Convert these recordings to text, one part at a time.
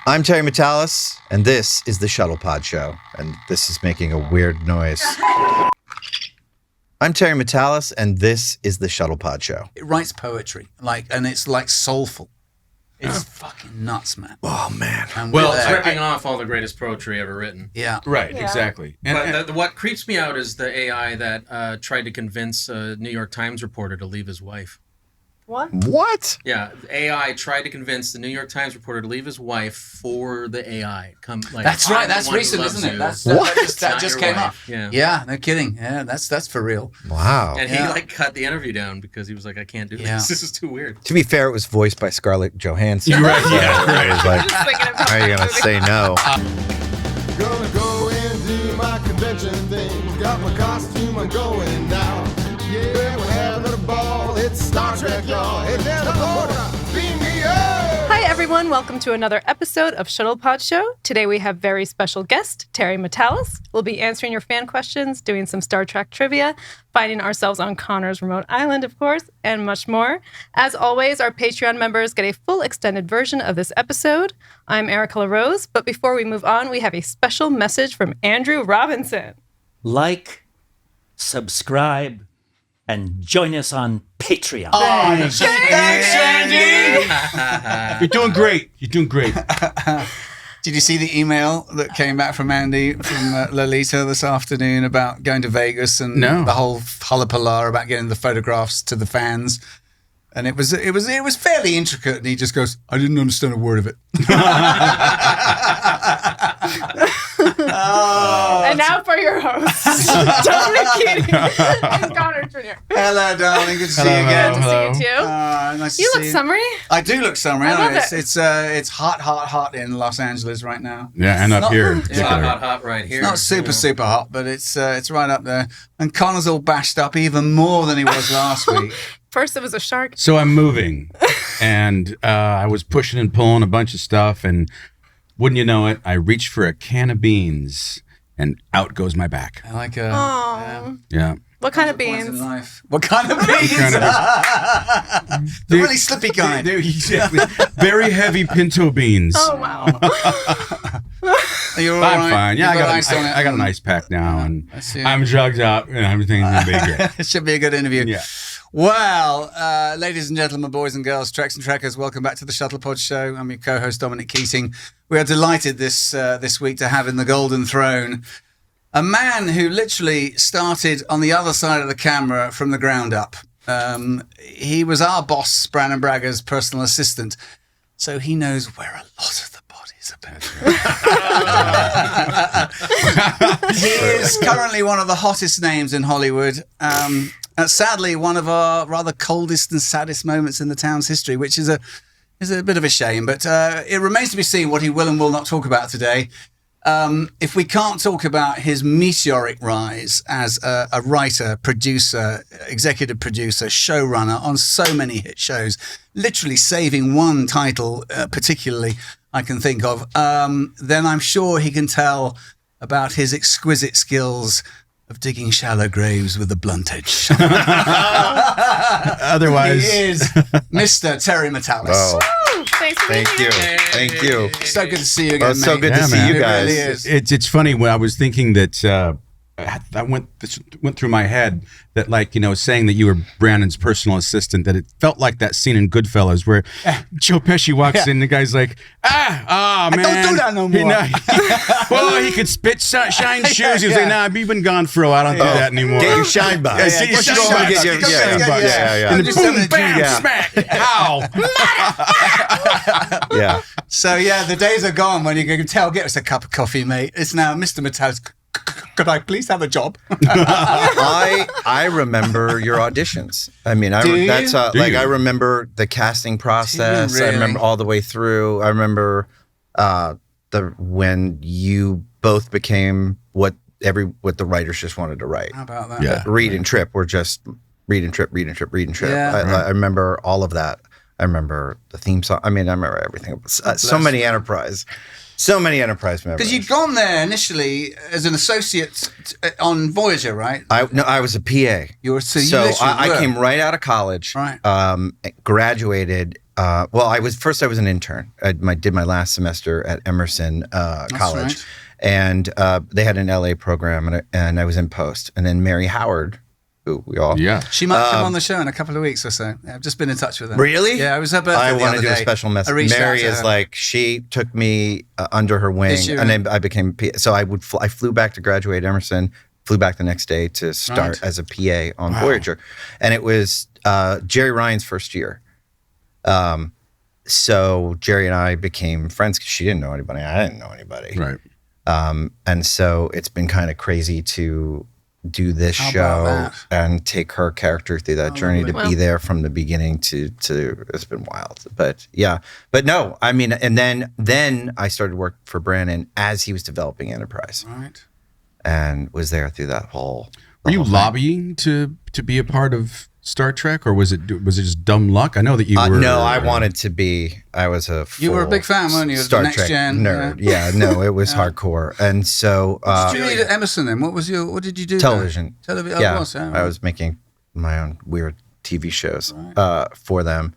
I'm Terry Matalas, and this is the Shuttle Pod Show, and this is making a weird noise. I'm Terry Matalas, and this is the Shuttle Pod Show. It writes poetry, and it's like soulful. It's fucking nuts, man. Oh, man. And it's ripping off all the greatest poetry ever written. Yeah. Right, exactly. But what creeps me out is the AI that tried to convince a New York Times reporter to leave his wife. What? Yeah, the AI tried to convince the New York Times reporter to leave his wife for the AI. That's right. That's recent, isn't it? That just came up. Yeah, no kidding. Yeah, that's for real. Wow. And he cut the interview down because he was like, I can't do this. This is too weird. To be fair, it was voiced by Scarlett Johansson. You're right. Yeah, right. It was like, how are you going to say no? Gonna go and do my convention thing. Got my costume, I'm going now. Yeah, we're having a ball. It's Star Trek, y'all. Hey, teleporter, beam me up. Hi, everyone. Welcome to another episode of Shuttle Pod Show. Today we have very special guest, Terry Matalas. We'll be answering your fan questions, doing some Star Trek trivia, finding ourselves on Connor's remote island, of course, and much more. As always, our Patreon members get a full extended version of this episode. I'm Erica LaRose, but before we move on, we have a special message from Andrew Robinson. Like, subscribe, and join us on Patreon. Oh, thanks, Andy! You're doing great. You're doing great. Did you see the email that came back from Andy from Lolita this afternoon about going to Vegas and the whole hullabaloo about getting the photographs to the fans? And it was fairly intricate, and he just goes, "I didn't understand a word of it." And now for your hosts, Dominic and Connor Trinneer. Hello, darling. Good to see you again. Good to see you too. Nice You to look see summery. I do look summery. I love It's it. it's hot in Los Angeles right now. Yeah, and up here. It's hot right here. It's not super hot, but it's right up there. And Connor's all bashed up even more than he was last week. First it was a shark. So I'm moving, and I was pushing and pulling a bunch of stuff, and wouldn't you know it, I reached for a can of beans, and out goes my back. I like Yeah. What kind of points in beans? life. What kind of beans? The really slippy kind. Very heavy pinto beans. Oh, wow. Are you all I'm right? fine. Yeah, You got ice on it? I got an ice pack now, and I see. I'm drugged up, and everything's going to be good. It should be a good interview. Yeah. Well, ladies and gentlemen, boys and girls, Treks and Trekkers, welcome back to the Shuttle Pod Show. I'm your co-host, Dominic Keating. We are delighted this week to have in the Golden Throne a man who literally started on the other side of the camera from the ground up. He was our boss, Brandon Bragger's personal assistant, so he knows where a lot of the bodies are buried. He is currently one of the hottest names in Hollywood. Sadly, one of our rather coldest and saddest moments in the town's history, which is a bit of a shame. But it remains to be seen what he will and will not talk about today. If we can't talk about his meteoric rise as a writer, producer, executive producer, showrunner on so many hit shows, literally saving one title particularly I can think of, then I'm sure he can tell about his exquisite skills of digging shallow graves with a blunt edge. Otherwise, he is Mr. Terry Matalas. Oh, Thanks for being thank here. you. Thank you. So good to see you again, Well, it's so mate. good to see man. you It guys. really is. It's funny when I was thinking that that went through my head that, like, you know, saying that you were Brandon's personal assistant, that it felt like that scene in Goodfellas where Joe Pesci walks in, the guy's like, man, don't do that no more. Well, he could spit shine shoes. He was like, nah, I've been gone for a while. I don't do that anymore. Get your shine box. Yeah, see, Why don't you shine go and box. get your- Go yeah, shine box. yeah. And Just then having boom, a bam, dream. smack, ow. Yeah. So, the days are gone when you can tell, get us a cup of coffee, mate. It's now Mr. Matalas. Could I please have a job? I remember your auditions. I mean, Do you? I remember the casting process. really? I remember all the way through. I remember when you both became what the writers just wanted to write. How about that? Yeah. Read and Trip were just read and trip. Yeah. I remember all of that. I remember the theme song. I mean, I remember everything. So many Enterprise memories. Because you'd gone there initially as an associate on Voyager, right? I was a PA. You were I came right out of college. Right. Graduated. I was an intern. I did my last semester at Emerson College, right. and they had an LA program, and I was in post. And then Mary Howard, who we all she might come on the show in a couple of weeks or so. I've just been in touch with her. Really? Yeah, it was her birthday. I the want to other do a day. special message. I reached Mary out to is her. like, she took me under her wing, and then I became PA. So I flew back to graduate Emerson, flew back the next day to start as a PA on Voyager, and it was Jerry Ryan's first year. So Jerry and I became friends because she didn't know anybody. I didn't know anybody. Right. And so it's been kind of crazy to do this show and take her character through that journey to be there from the beginning to it's been wild. But no, I mean, and then I started work for Brannon as he was developing Enterprise. Right. And was there through that whole. Were you lobbying to be a part of Star Trek, or was it just dumb luck? I know that you were. No, I wanted to be. I was a. You were a big fan, weren't you? Star Next Trek Gen nerd. Yeah, no, it was hardcore, and so. What did you read at Emerson then? What did you do? Television. Television. Yeah, Oh, I was making my own weird TV shows for them.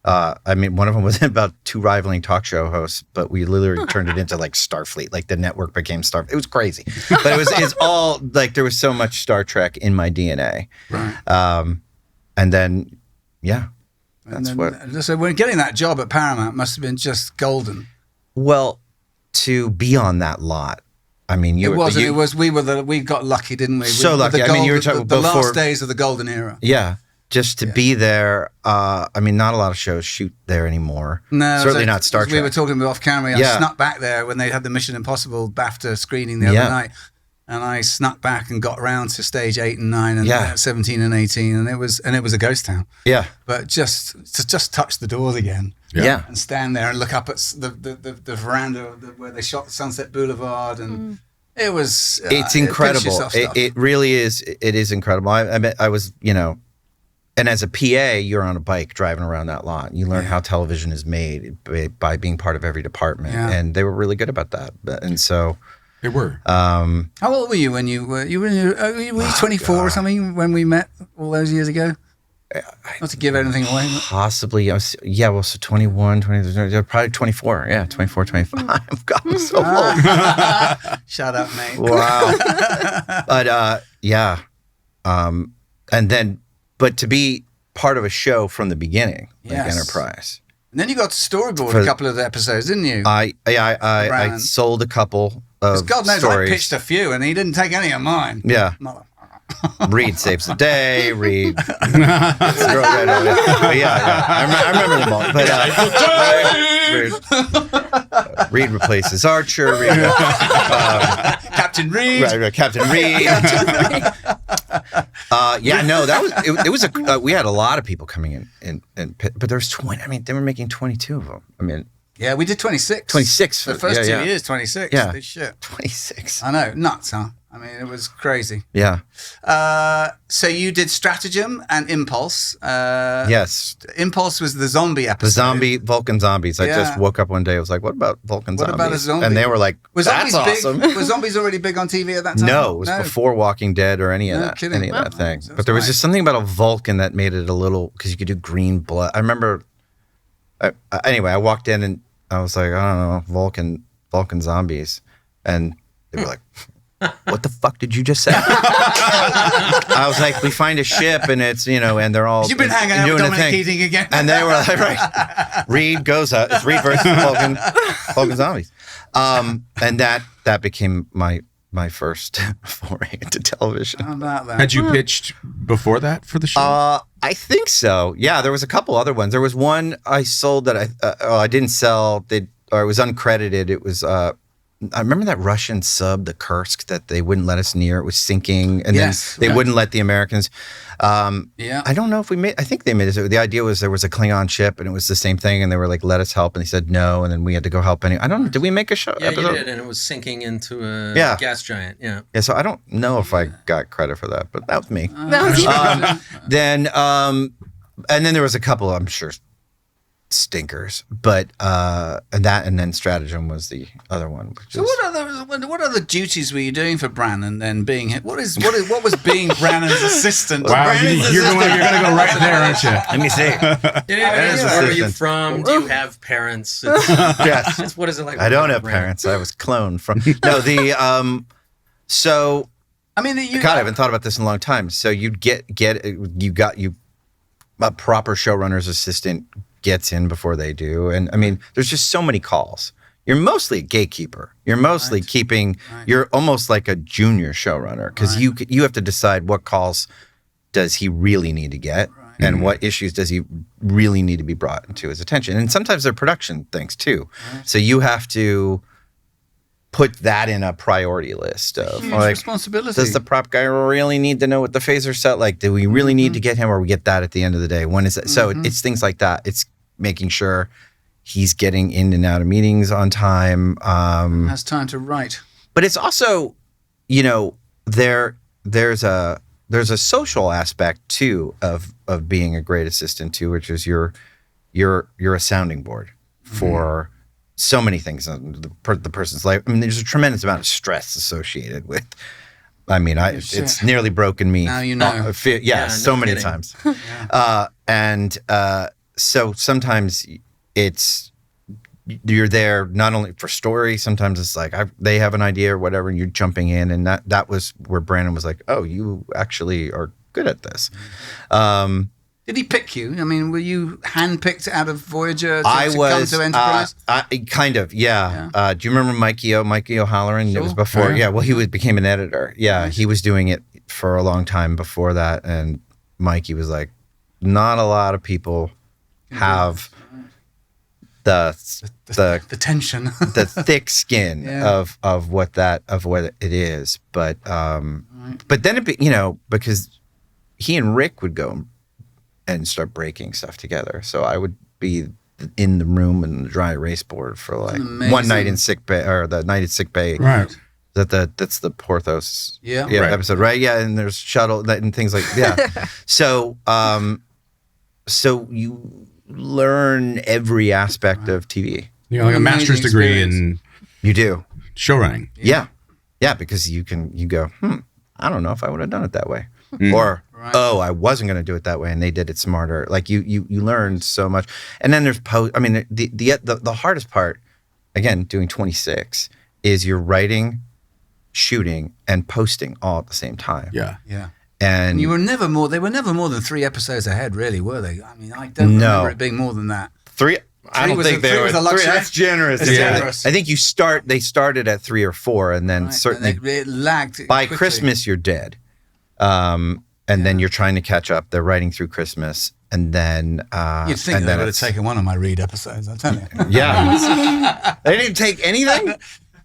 I mean, one of them was about two rivaling talk show hosts, but we literally turned it into like Starfleet. Like the network became Starfleet. It was crazy, but it's all like there was so much Star Trek in my DNA. Right. And then, what. So when getting that job at Paramount must have been just golden. Well, to be on that lot, I mean, we got lucky, didn't we? So lucky. I mean, you were talking the before, last days of the golden era. Yeah. Just to be there. I mean, not a lot of shows shoot there anymore. No, certainly not Star Trek. We were talking off camera. I snuck back there when they had the Mission Impossible BAFTA screening the other night. And I snuck back and got around to stage 8 and 9 and 17 and 18, and it was a ghost town. Yeah, but just touch the doors again. Yeah, and stand there and look up at the veranda where they shot Sunset Boulevard, and it was. It's incredible. It really is. It is incredible. I was, and as a PA, you're on a bike driving around that lot. You learn how television is made by being part of every department, and they were really good about that. And so. They were. How old were you when you were 24 or something when we met all those years ago? Not to give anything away. Possibly. So 21, 20, probably 24. Yeah, 24, 25. God, I'm so old. Shut up, mate. Wow. But and then, but to be part of a show from the beginning, like Enterprise. And then you got to storyboard a couple of the episodes, didn't you? I sold a couple. God knows, stories. I pitched a few, and he didn't take any of mine. Yeah. Reed saves the day. Reed. But I remember them all. But Reed replaces Archer. Captain Reed. Right, Captain Reed. It was we had a lot of people coming in, but there was 20. I mean, they were making 22 of them. I mean. Yeah, we did 26. 26. The first 2 years, 26. Yeah. This shit. 26. I know. Nuts, huh? I mean, it was crazy. Yeah. So you did Stratagem and Impulse. Yes. Impulse was the zombie episode. The zombie Vulcan zombies. I just woke up one day. I was like, what about Vulcan zombies? What about a zombie? And they were like, that's awesome. Were zombies already big on TV at that time? No, it was before Walking Dead or any of that thing. But there was just something about a Vulcan that made it a little, because you could do green blood. I remember, anyway, I walked in and I was like, I don't know, Vulcan zombies. And they were like, what the fuck did you just say? I was like, we find a ship and it's, and they're all. You've been hanging out with Dominic KEATING again. And they were like, right. Reed goes out. It's Reed versus Vulcan zombies. And that became my first foray into television. How about that? Had you pitched before that for the show? I think so. Yeah, there was a couple other ones. There was one I sold that I didn't sell. It was uncredited. It was I remember that Russian sub, the Kursk, that they wouldn't let us near. It was sinking, and then they wouldn't let the Americans. I don't know if we made. I think they made it. The idea was there was a Klingon ship, and it was the same thing, and they were like, "Let us help," and they said no, and then we had to go help. I don't know. Did we make a show? Yeah, you did, and it was sinking into a gas giant. Yeah. Yeah. So I don't know if I got credit for that, but that was me. That was then, and then there was a couple. I'm sure stinkers. But and then Stratagem was the other one. Which So is, what other duties were you doing for Brannon then being what was being Brannon's assistant? Wow, Brandon's you're going to go right there, aren't you? let me see. Where are you from? Do you have parents? Yes. It's what is it like? I don't have Brandon? parents. I was cloned from. No, so I mean, God, I haven't thought about this in a long time. So you'd get a proper showrunner's assistant gets in before they do, and I mean, there's just so many calls. You're mostly a gatekeeper. You're mostly keeping. You're almost like a junior showrunner because you have to decide what calls does he really need to get, and what issues does he really need to be brought into his attention. And sometimes they're production things too. So you have to put that in a priority list of huge like, responsibility. does the prop guy really need to know what the phaser set like? Do we really need to get him, or we get that at the end of the day? When is it? So it's things like that. It's making sure he's getting in and out of meetings on time. has time to write. But it's also, there's a social aspect too of being a great assistant too, which is you're a sounding board for so many things in the person's life. I mean, there's a tremendous amount of stress associated with. I mean, it's nearly broken me. Now you know. So many kidding. times. So sometimes you're there not only for story. Sometimes it's like they have an idea or whatever, and you're jumping in, and that was where Brandon was like, "Oh, you actually are good at this." Did he pick you? I mean, were you handpicked out of Voyager to I was come to Enterprise? kind of, yeah. Do you remember Mikey O'Halloran? Sure. It was before, Oh, yeah. Well, he became an editor. Yeah, he was doing it for a long time before that, and Mikey was like, "Not a lot of people have the tension, the thick skin Yeah. of what it is." But then because he and Rick would go and start breaking stuff together. So I would be in the room and the dry erase board for like one night in sick bay, or the night at sick bay. Right. That's the Porthos Right. episode, right? Yeah, and there's shuttle and things like So so you learn every aspect of TV. Like a master's Amazing degree experience. in You do. showrunning. Yeah, because you go, I don't know if I would have done it that way. Or, I wasn't going to do it that way, and they did it smarter. Like you learn so much. And then there's I mean, the hardest part, again, doing 26, is you're writing, shooting, and posting all at the same time. Yeah. Yeah. And They were never more than 3 episodes ahead, really, were they? I mean, I don't remember it being more than that. three. I don't was think a- they three were. was a luxury. That's generous. It's generous. I think they started at 3 or 4, and then certainly And it lagged by quickly. Christmas you're dead. And then you're trying to catch up. They're writing through Christmas, and then You'd think and they then would have it's- taken one of my Reed episodes, I tell you. Yeah, they didn't take anything.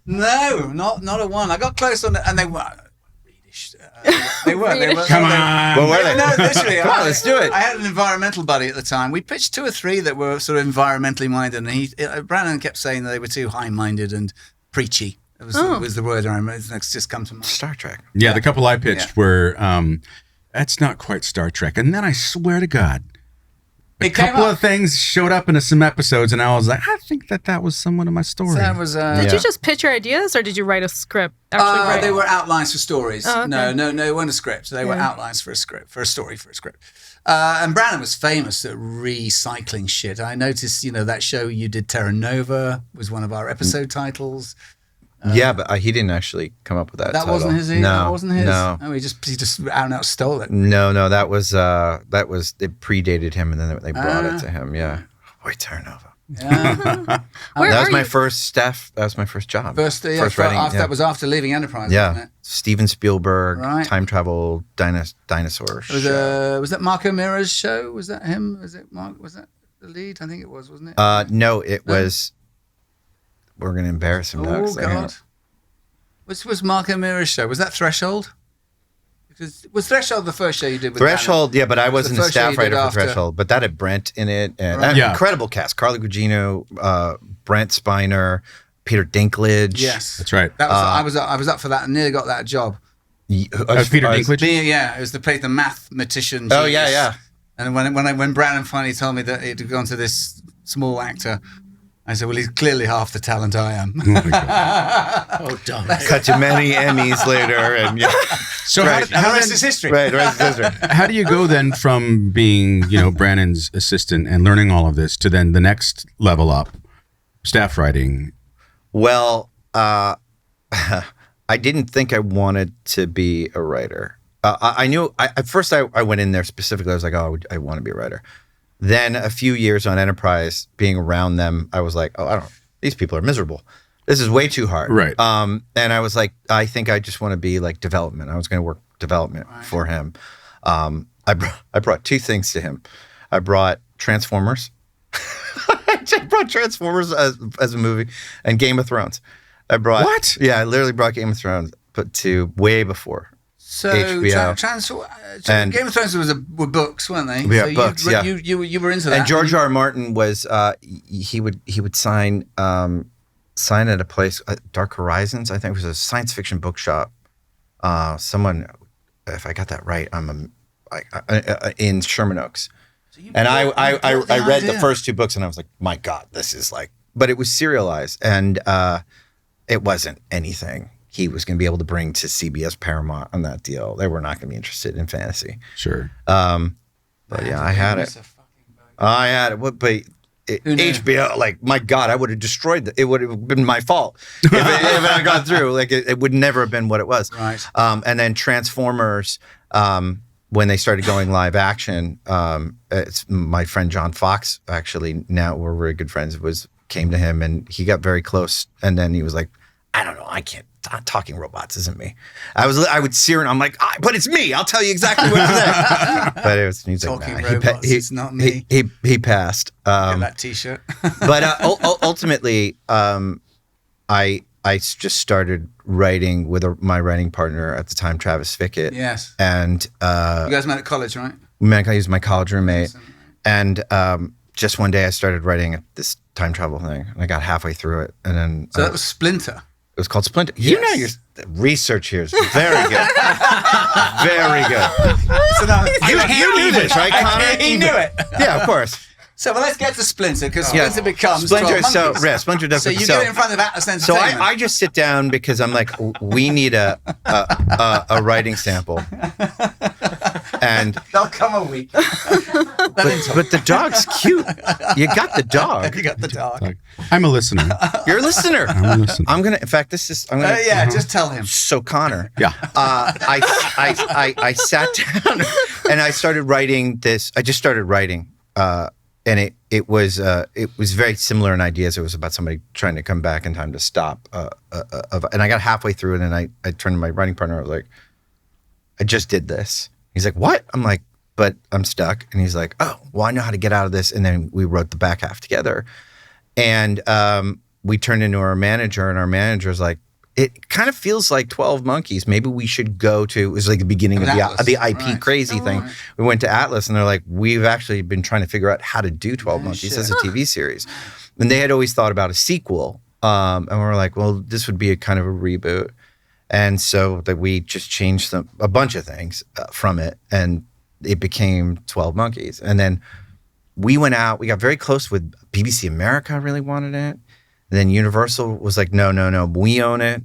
No, not a one. I got close on it, and they were Reedish. They were. Come on. What were they? No, literally. Come on, let's do it. I had an environmental buddy at the time. We pitched 2 or 3 that were sort of environmentally minded, and Brandon kept saying that they were too high-minded and preachy. It was the word I remember. It's just come to mind. Star Trek. Yeah, the couple I pitched were, that's not quite Star Trek. And then I swear to God, a couple of things showed up into some episodes, and I was like, I think that was somewhat of my story. So that was. Did you just pitch your ideas, or did you write a script? They were outlines for stories. Oh, okay. No, it wasn't a script. They were outlines for a script, for a story, for a script. And Brandon was famous at recycling shit. I noticed, that show you did, Terra Nova, was one of our episode titles. Yeah, but he didn't actually come up with that. That title. wasn't his. No, That wasn't his. No, he just out and out stole it. no, that was it predated him, and then they brought it to him. Yeah, boy, Terra Nova. Yeah. That was my first staff. That was my first job. First writing. That was after leaving Enterprise. Yeah, Wasn't it? Steven Spielberg, Right. time travel dinosaur. Was that Mark O'Meara's show? Was that him? Was it Mark? Was that the lead? I think it was, wasn't it? No, it was. We're gonna embarrass him now. Oh 'cause I God! Which was Mark O'Meara's show? Was that Threshold? Was Threshold the first show you did with Threshold? Yeah, but I wasn't the a first show you staff did writer for after- Threshold. But that had Brent in it, and Right. an Yeah. incredible cast: Carla Gugino, Brent Spiner, Peter Dinklage. Yes, That's right. That was I was up for that and nearly got that job. Peter Peter Dinklage? Yeah, it was the mathematician. Oh genius. yeah. And when Brannon finally told me that he'd gone to this small actor, I said, well, he's clearly half the talent I am. Oh, Dominic. Cut to many Emmys later, and yeah. So Right. And the rest is history. Right, the rest is history. how do you go then from being, Brannon's assistant and learning all of this to then the next level up, staff writing? Well, I didn't think I wanted to be a writer. I knew at first I went in there specifically. I was like, oh, I want to be a writer. Then a few years on Enterprise, being around them, I was like, oh, these people are miserable. This is way too hard. Right. And I was like, I think I just want to be like development. I was going to work development for him. I brought two things to him. I brought Transformers. I brought Transformers as a movie and Game of Thrones. What? Yeah, I literally brought Game of Thrones, but to way before. So HBO. And- Game of Thrones were books, weren't they? Yeah, so books, yeah. You were into that. And George R. R. Martin was he would sign at a place, Dark Horizons. I think it was a science fiction bookshop. Someone, if I got that right, in Sherman Oaks. So you And built I read the idea. first two books and I was like, my God, this is like, but it was serialized and it wasn't anything he was going to be able to bring to CBS Paramount on that deal. They were not going to be interested in fantasy. Sure. But yeah, I had it. I had it. But HBO, like, my God, I would have destroyed it. It would have been my fault if it had gone through. Like, it would never have been what it was. Right. And then Transformers, when they started going live action, it's my friend John Fox, actually, now we're very good friends, came to him and he got very close. And then he was like, I don't know, I can't. Talking robots isn't me. I would see her and I'm like, but it's me. I'll tell you exactly what to say. But it was he's Talking like, robots, it's not me. He passed. Get that T-shirt. But ultimately, I just started writing with my writing partner at the time, Travis Fickett. Yes. And You guys met at college, right? I used my college roommate. And just one day I started writing this time travel thing. And I got halfway through it. And then So that was Splinter. it was called Splinter. You know, your research here is very good. Very good. So now, You knew this, right, Connor? He knew it. Yeah, of course. So well, let's get to Splinter because Yeah. Splinter becomes Splinter. 12 So Monkeys. yeah, Splinter does. So you get it in front of Atlas So Entertainment. I just sit down because I'm like, we need a writing sample, and They'll come a week. but the dog's cute. You got the dog. You got the dog. I'm a listener. You're a listener. I'm a listener. I'm gonna. In fact, this is. I'm gonna. Yeah, just tell him. So Connor. Yeah. I sat down and I started writing this. I just started writing, and it was very similar in ideas. It was about somebody trying to come back in time to stop. And I got halfway through it, and I turned to my writing partner. I was like, I just did this. He's like, what? I'm like, but I'm stuck. And he's like, oh, well, I know how to get out of this. And then we wrote the back half together, and we turned into our manager, and our manager's like, it kind of feels like 12 Monkeys. Maybe we should go to, it was like the beginning of Atlas. the IP Right. crazy thing. Right. We went to Atlas and they're like, we've actually been trying to figure out how to do 12 Monkeys shit. as a TV series. And they had always thought about a sequel. And we were like, well, this would be a kind of a reboot. And so that we just changed a bunch of things from it. And it became 12 Monkeys. And then we went out, we got very close with BBC America really wanted it. And then Universal was like, no, we own it.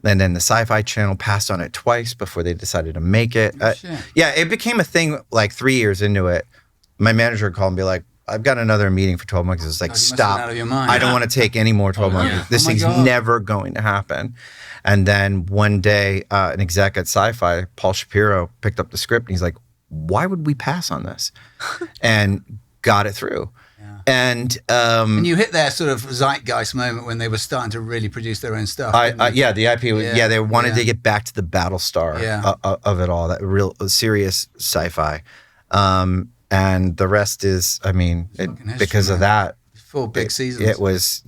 And then the Sci-Fi Channel passed on it twice before they decided to make it. Shit. Yeah, it became a thing like 3 years into it. My manager would call and be like, I've got another meeting for 12 Monkeys. It's like, Oh, you must have stop. been out of your mind. I don't want to take any more 12 Monkeys. yeah. This Oh my thing's God. never going to happen. And then one day, an exec at Sci-Fi, Paul Shapiro, picked up the script and he's like, why would we pass on this? And got it through. And And you hit their sort of zeitgeist moment when they were starting to really produce their own stuff. didn't you? yeah, the IP. Yeah, They wanted yeah. to get back to the Battlestar Yeah. of it all. That real serious sci-fi, and the rest is. I mean, Fucking history, because of man. that, 4 big seasons. it was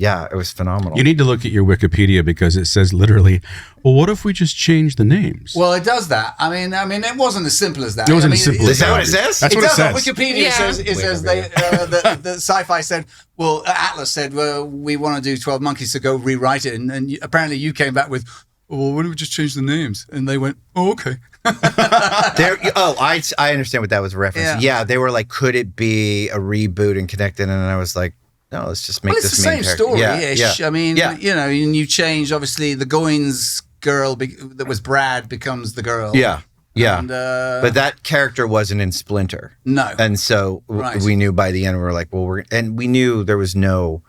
phenomenal. You need to look at your Wikipedia because it says literally, well, what if we just change the names? Well, it does that. I mean, it wasn't as simple as that. It wasn't I as mean, simple Is that what it says? That's it what it does. On says. Wikipedia, Yeah. it says they, the Sci-Fi said, well, Atlas said, well, we want to do 12 Monkeys to go rewrite it. And apparently you came back with, well, why don't we just change the names? And they went, oh, okay. I understand what that was a reference. Yeah. Yeah, they were like, could it be a reboot and connected? And I was like, no, let's just make Well, it's this the main same character. story-ish. Yeah. I mean, Yeah. and you change, obviously, the Goins girl that was Brad becomes the girl. Yeah. Yeah. And, but that character wasn't in Splinter. No. And so Right. we knew by the end, we were like, well, we knew there was no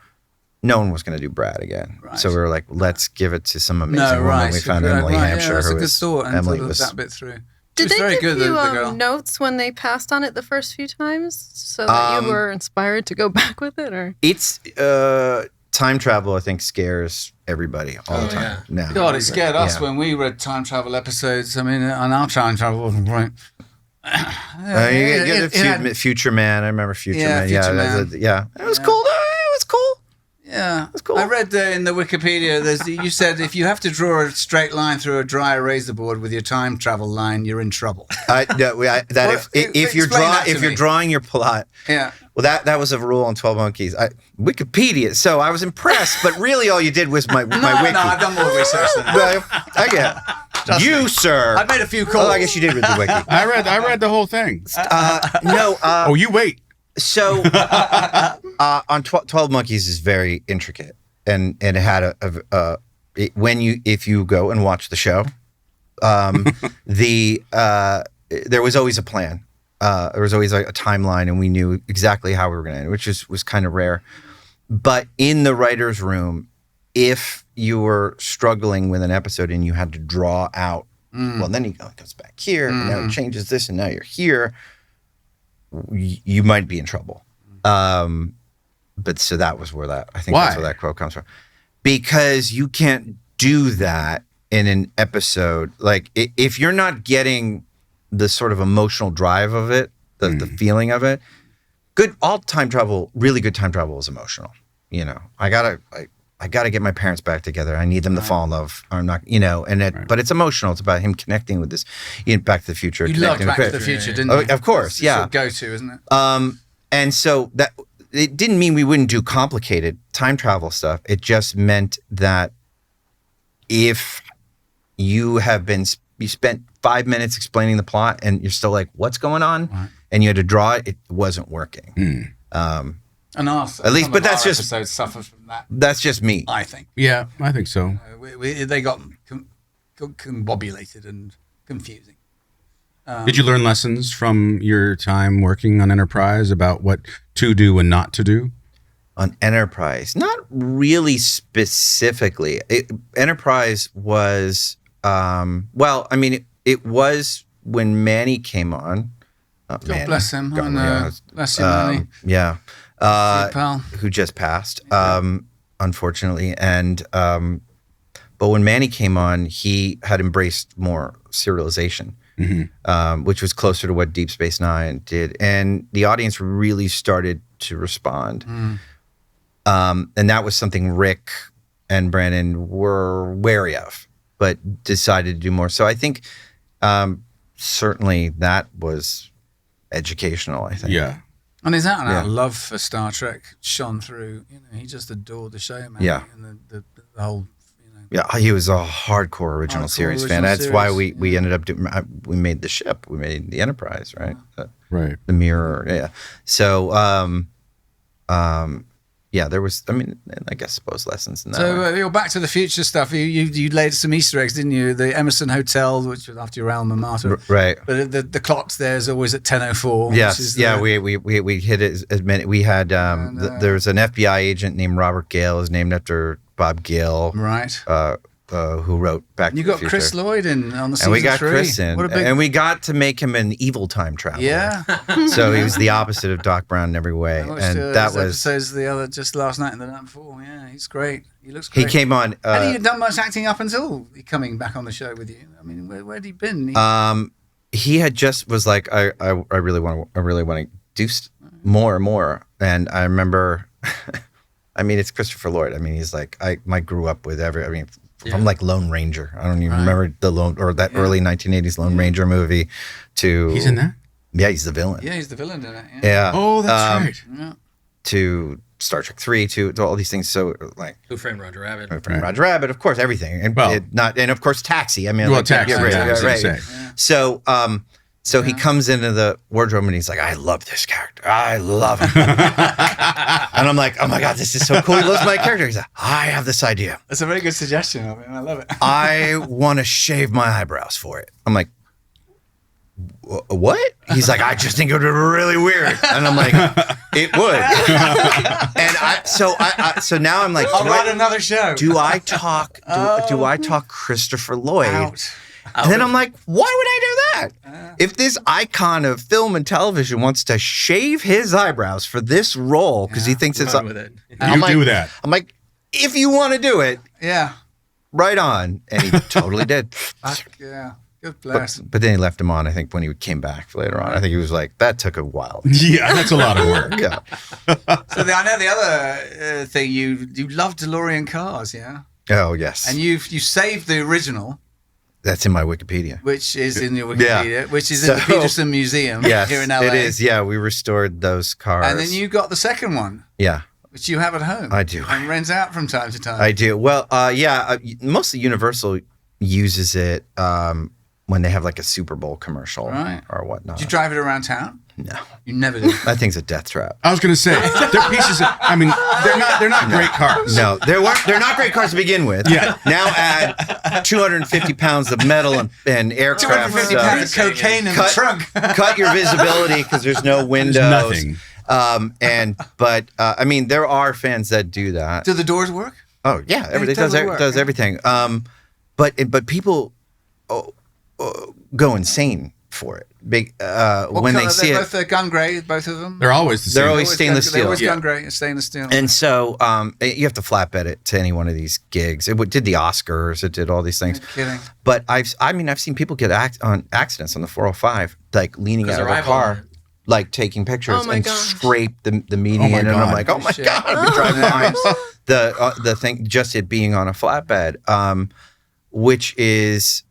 one was going to do Brad again. Right. So we were like, let's give it to some amazing woman. We found Emily Hampshire. That's who a good was- thought. And Emily thought was that bit through. Did She was they very give good, you the girl. notes when they passed on it the first few times so that you were inspired to go back with it? Or It's time travel, I think, scares everybody all the time. yeah. Now. God, it scared us Yeah. when we read time travel episodes. I mean, and our time travel wasn't great. You get Future Man. I remember Future Man. Future Yeah, Man. It was cool. It was cool. Yeah, that's cool. I read in the Wikipedia. You said if you have to draw a straight line through a dry eraser board with your time travel line, you're in trouble. If you're drawing your plot, Yeah. well, that was a rule on 12 Monkeys. Wikipedia. So I was impressed, but really all you did was my wiki. No, I've done more research than that. Well, I get it. Trust You, me. sir. I've made a few calls. Oh, I guess you did read the wiki. I read the whole thing. No. Oh, you wait. So on 12 Monkeys is very intricate, and it had if you go and watch the show, there was always a plan. There was always a timeline, and we knew exactly how we were going to end, which was kind of rare. But in the writer's room, if you were struggling with an episode and you had to draw out, well, then it goes back here, and now it changes this, and now you're here, you might be in trouble. But so that was where that's where that quote comes from. Because you can't do that in an episode. Like, if you're not getting the sort of emotional drive of it, the feeling of it, really good time travel is emotional. You know, I gotta get my parents back together. I need them to fall in love. I'm not, but it's emotional. It's about him connecting with this Back to the Future. You loved connecting Back with to the Chris. Future, didn't you? Of course, It's yeah. your go-to, isn't it? And so that it didn't mean we wouldn't do complicated time travel stuff. It just meant that if you spent 5 minutes explaining the plot and you're still like, what's going on? Right. And you had to draw it wasn't working. And also, at least, but that's just episodes suffer from that. That's just me. I think. Yeah, I think so. They got combobulated and confusing. Did you learn lessons from your time working on Enterprise about what to do and not to do? On Enterprise, not really specifically. Enterprise was, it was when Manny came on. God bless him. Bless you, Manny. Yeah. Pal. Who just passed, unfortunately. And but when Manny came on, he had embraced more serialization, which was closer to what Deep Space Nine did. And the audience really started to respond. And that was something Rick and Brandon were wary of, but decided to do more. So I think certainly that was educational, I think. Yeah. And his out-and-out love for Star Trek shone through. He just adored the show, man. Yeah. And the whole, Yeah, he was a hardcore original series fan. That's why we ended up doing. We made the ship. We made the Enterprise, right? Right. The Mirror. Yeah. So, there was. I guess suppose lessons in that. So way. you're Back to the Future stuff. You laid some Easter eggs, didn't you? The Emerson Hotel, which was after your alma mater, right? But the clock there is always at 10:04. Yes. We hit it as many. We had there was an FBI agent named Robert Gale, is named after Bob Gale, right? Who wrote Back to the Future. You got Chris Lloyd in on the season 3. And we got Chris in. What a big... And we got to make him an evil time traveler. Yeah. So he was the opposite of Doc Brown in every way. I watched, and that was episodes just last night and the night before. Yeah, he's great. He looks great. He came on. Had he done much acting up until coming back on the show with you? I mean, where had he been? He had just was like, I really want to do more and more. And I remember, it's Christopher Lloyd. He's like, I grew up with from like Lone Ranger. I don't even remember that early 1980s Lone Ranger movie to. He's in that? Yeah, he's the villain. Yeah, he's the villain in it. Yeah. Oh, that's right. Yeah. To Star Trek 3 to all these things. So like Who Framed Roger Rabbit? Roger Rabbit, of course, everything, and and of course Taxi. I mean, Well, like, Taxi, right. I was gonna say. So so he comes into the wardrobe and he's like, I love this character. I love him. And I'm like, oh my God, this is so cool. He loves my character. He's like, I have this idea. That's a very good suggestion of it. I love it. I want to shave my eyebrows for it. I'm like, what? He's like, I just think it would be really weird. And I'm like, it would. And so now I'm like, I'll write another show. do I talk Christopher Lloyd? Out. And then I'm like, why would I do that? If this icon of film and television wants to shave his eyebrows for this role because he thinks it's Run with it. You do that. I'm like, if you want to do it, Yeah. right on. And he totally did. Fuck yeah. Good bless. But then he left him on, I think, when he came back later on. I think he was like, that took a while. Yeah, that's a lot of work. Yeah. So I know the other thing, you love DeLorean cars, yeah? Oh, yes. And you saved the original, That's in my Wikipedia. which is in your Wikipedia, which is in the So- Peterson Museum Yes, here in LA. it is. Yeah, we restored those cars. And then you got the second one, Yeah, which you have at home. I do. And rents out from time to time. I do. Well, mostly Universal uses it when they have like a Super Bowl commercial Right. or whatnot. Did you drive it around town? No. You never did. That thing's a death trap. I was going to say, they're pieces of, I mean, they're not great cars. No, they're not great cars to begin with. Yeah. Now add 250 pounds of metal and aircraft. 250 pounds of cocaine in the trunk. Cut your visibility because there's no windows. nothing. But I mean, there are fans that do that. Do the doors work? Oh yeah, everything totally work, does yeah. everything. But people go insane for it. What When colour? they see They're it. both gun grey, both of them? They're always the same. They're always stainless They're steel. always Yeah. gun grey, stainless steel. And so you have to flatbed it to any one of these gigs. It did the Oscars. It did all these things. You're kidding. But I've seen people get on accidents on the 405, like leaning out of their a eyeball on car, it. like taking pictures Oh my and gosh. scrape the median. Oh my And I'm God. like, oh my Shit. God, I've been driving behind the thing, just it being on a flatbed, which is,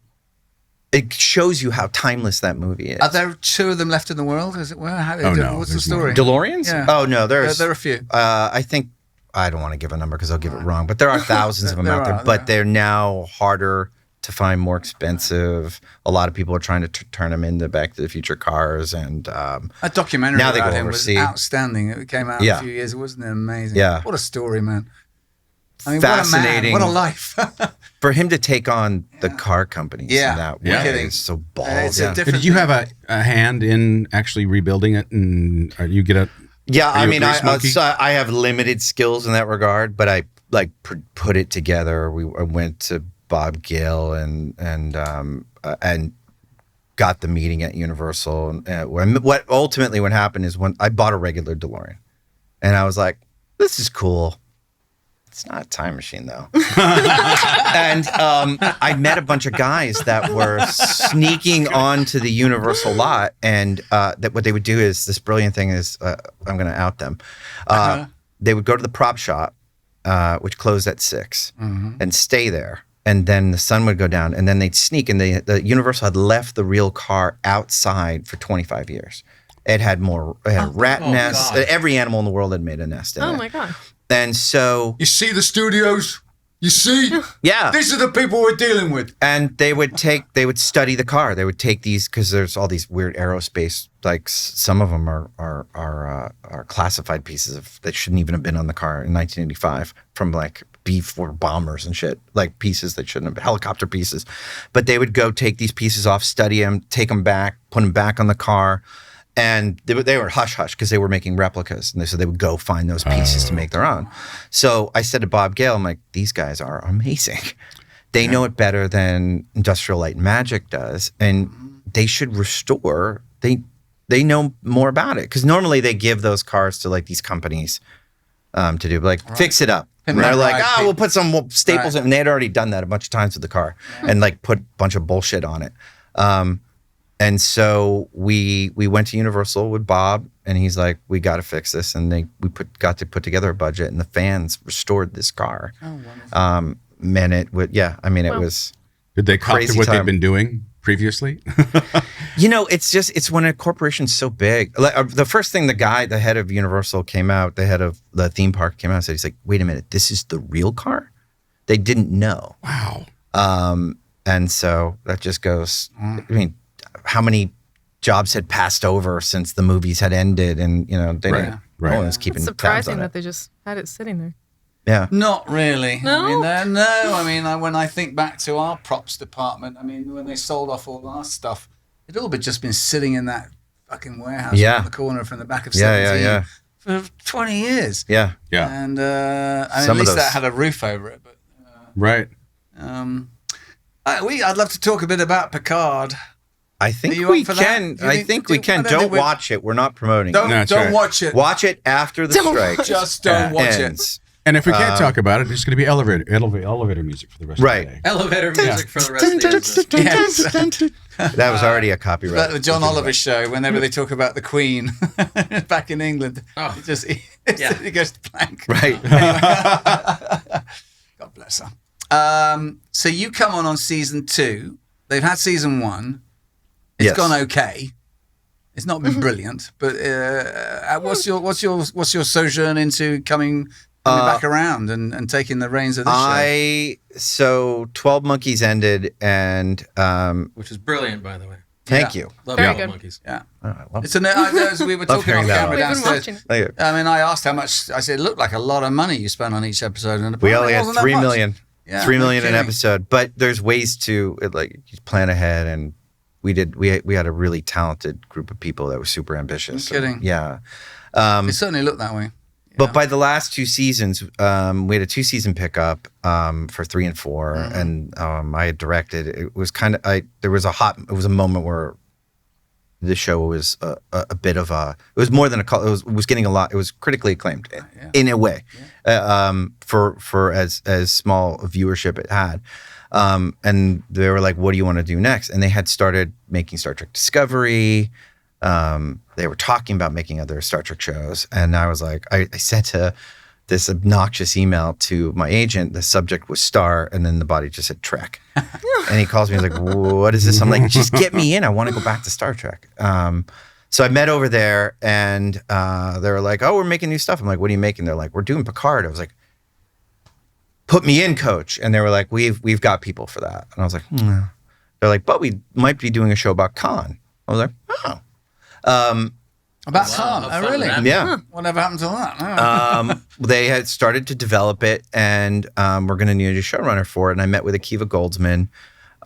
it shows you how timeless that movie is. Are there two of them left in the world, as it were? Oh, no, What's the there's story? DeLoreans? Yeah. Oh no, there's There are a few. I think I don't want to give a number because I'll give it wrong, but there are thousands of them There out there. are, But they're now harder to find, more expensive. A lot of people are trying to turn them into Back to the Future cars, and A documentary Now they about go him was overseas. outstanding. It came out Yeah. a few years. Wasn't it amazing? Yeah. What a story, man. I mean, Fascinating. What a man. What a life. for him to take on the car companies Yeah. in that Yeah. way is so bald. It's a different Did you have a hand in actually rebuilding it, and you get a? Yeah, Are I you a mean, grease monkey? I have limited skills in that regard, but I like put it together. I went to Bob Gale and got the meeting at Universal. And what happened is when I bought a regular DeLorean, and I was like, this is cool. It's not a time machine though. And I met a bunch of guys that were sneaking onto the Universal lot, and that what they would do is, this brilliant thing is, I'm going to out them. They would go to the prop shop, which closed at 6, and stay there. And then the sun would go down, and then they'd sneak. And the Universal had left the real car outside for 25 years. It had rat nests. God. Every animal in the world had made a nest in it. Oh my God. And so, You see the studios? You see? yeah. These are the people we're dealing with. And they would study the car. They would take these, because there's all these weird aerospace, like some of them are classified pieces that shouldn't even have been on the car in 1985 from like B-4 bombers and shit, like pieces that shouldn't have been, helicopter pieces. But they would go take these pieces off, study them, take them back, put them back on the car. And they were hush-hush because they were making replicas. And so they would go find those pieces to make their own. So I said to Bob Gale, I'm like, these guys are amazing. They know it better than Industrial Light and Magic does. And they should restore. They know more about it. Because normally they give those cars to like these companies to do, like, fix it up. And they're like, we'll put some staples in. And they had already done that a bunch of times with the car and like put a bunch of bullshit on it. And so we went to Universal with Bob, and he's like, we got to fix this. And got to put together a budget, and the fans restored this car. Oh, wonderful. And it would, it was. Did they copy Crazy what time. they've been doing? previously? It's when a corporation's so big. Like, the first thing the head of Universal came out, the head of the theme park came out and said, he's like, wait a minute, this is the real car? They didn't know. Wow. And so that just goes, I mean, how many jobs had passed over since the movies had ended, and they didn't. Right. No one was keeping It's tabs surprising on that it. they just had it sitting there. Yeah. Not really. No? I mean, when I think back to our props department, I mean, when they sold off all our stuff, it'd all just been sitting in that fucking warehouse in the corner from the back of 17 for 20 years. Yeah. Yeah. And at Some of least those- that had a roof over it. But Right. I'd love to talk a bit about Picard. I think Are you we up for that? can. Do you I think- think do- we I can. don't think Don't we're- watch it. We're not promoting Don't it. that's don't right. watch it. Watch it after the strike Just don't watch it. ends. And if we can't talk about it, there's going to be elevator music for the rest Right. of the day. Elevator music for the rest of the episode. Yes. That was already a copyright. Like the John Oliver show, whenever they talk about the Queen back in England, Oh. it goes blank. Right. God bless her. So you come on season 2. They've had season 1. It's Yes. gone okay. It's not been brilliant, but what's your sojourn into coming back around and taking the reins of this show? 12 Monkeys ended, and Which is brilliant, by the way. thank Yeah. you. Love Very all good. monkeys. Yeah, Oh, I love it's as we were talking hearing off that camera one. We've been downstairs. watching it. Thank you. I mean, I asked how much. I said it looked like a lot of money you spent on each episode, and We apparently only it had wasn't that 3 much. million. Yeah, 3 no million an kidding. episode, but there's ways to you plan ahead, and we had a really talented group of people that were super ambitious. No kidding. Yeah. It certainly looked that way. But by the last 2 seasons, we had a 2-season pickup for 3 and 4, and I had directed. It was kind of it was a moment where the show was a bit of a. It was more than a call. It was getting a lot. It was critically acclaimed in a way, for as small a viewership it had. And they were like, "What do you want to do next?" And they had started making Star Trek Discovery. They were talking about making other Star Trek shows, and I was like, I sent this obnoxious email to my agent. The subject was Star, and then the body just said Trek. And he calls me, he's like, "What is this?" I'm like, "Just get me in. I want to go back to Star Trek." So I met over there, and they were like, "Oh, we're making new stuff." I'm like, "What are you making?" They're like, "We're doing Picard." I was like, "Put me in, coach." And they were like, we've got people for that. And I was like, They're like, "But we might be doing a show about Khan." I was like, "Oh." About Wow, Khan. how Oh, fun really? would that Yeah. Whatever happened to that? They had started to develop it, and we're going to need a showrunner for it. And I met with Akiva Goldsman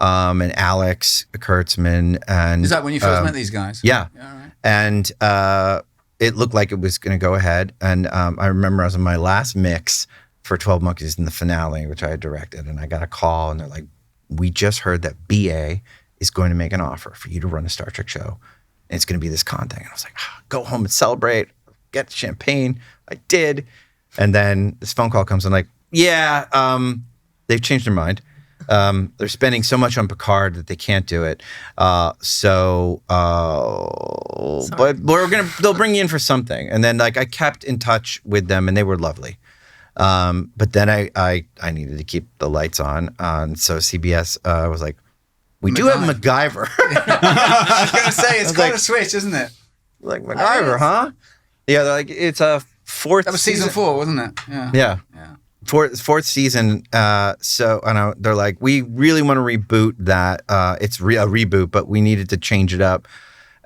and Alex Kurtzman. And Is that when you first met these guys? Yeah. Yeah, all right. And it looked like it was going to go ahead. And I remember I was in my last mix for 12 Monkeys in the finale, which I had directed. And I got a call, and they're like, "We just heard that BA is going to make an offer for you to run a Star Trek show. And it's going to be this con thing." And I was like, "Go home and celebrate, get the champagne." I did. And then this phone call comes, and like, "Yeah, they've changed their mind. They're spending so much on Picard that they can't do it. But they'll bring you in for something." And then like I kept in touch with them, and they were lovely. But then I needed to keep the lights on. So CBS was like, "We do have MacGyver." I was going to say, it's quite like- a switch, isn't it? Like, "MacGyver, huh?" Yeah, they're like, it's a 4th That was season 4, wasn't it? Yeah. Yeah. Yeah. Fourth season. They're like, "We really want to reboot that. It's a reboot, but we needed to change it up.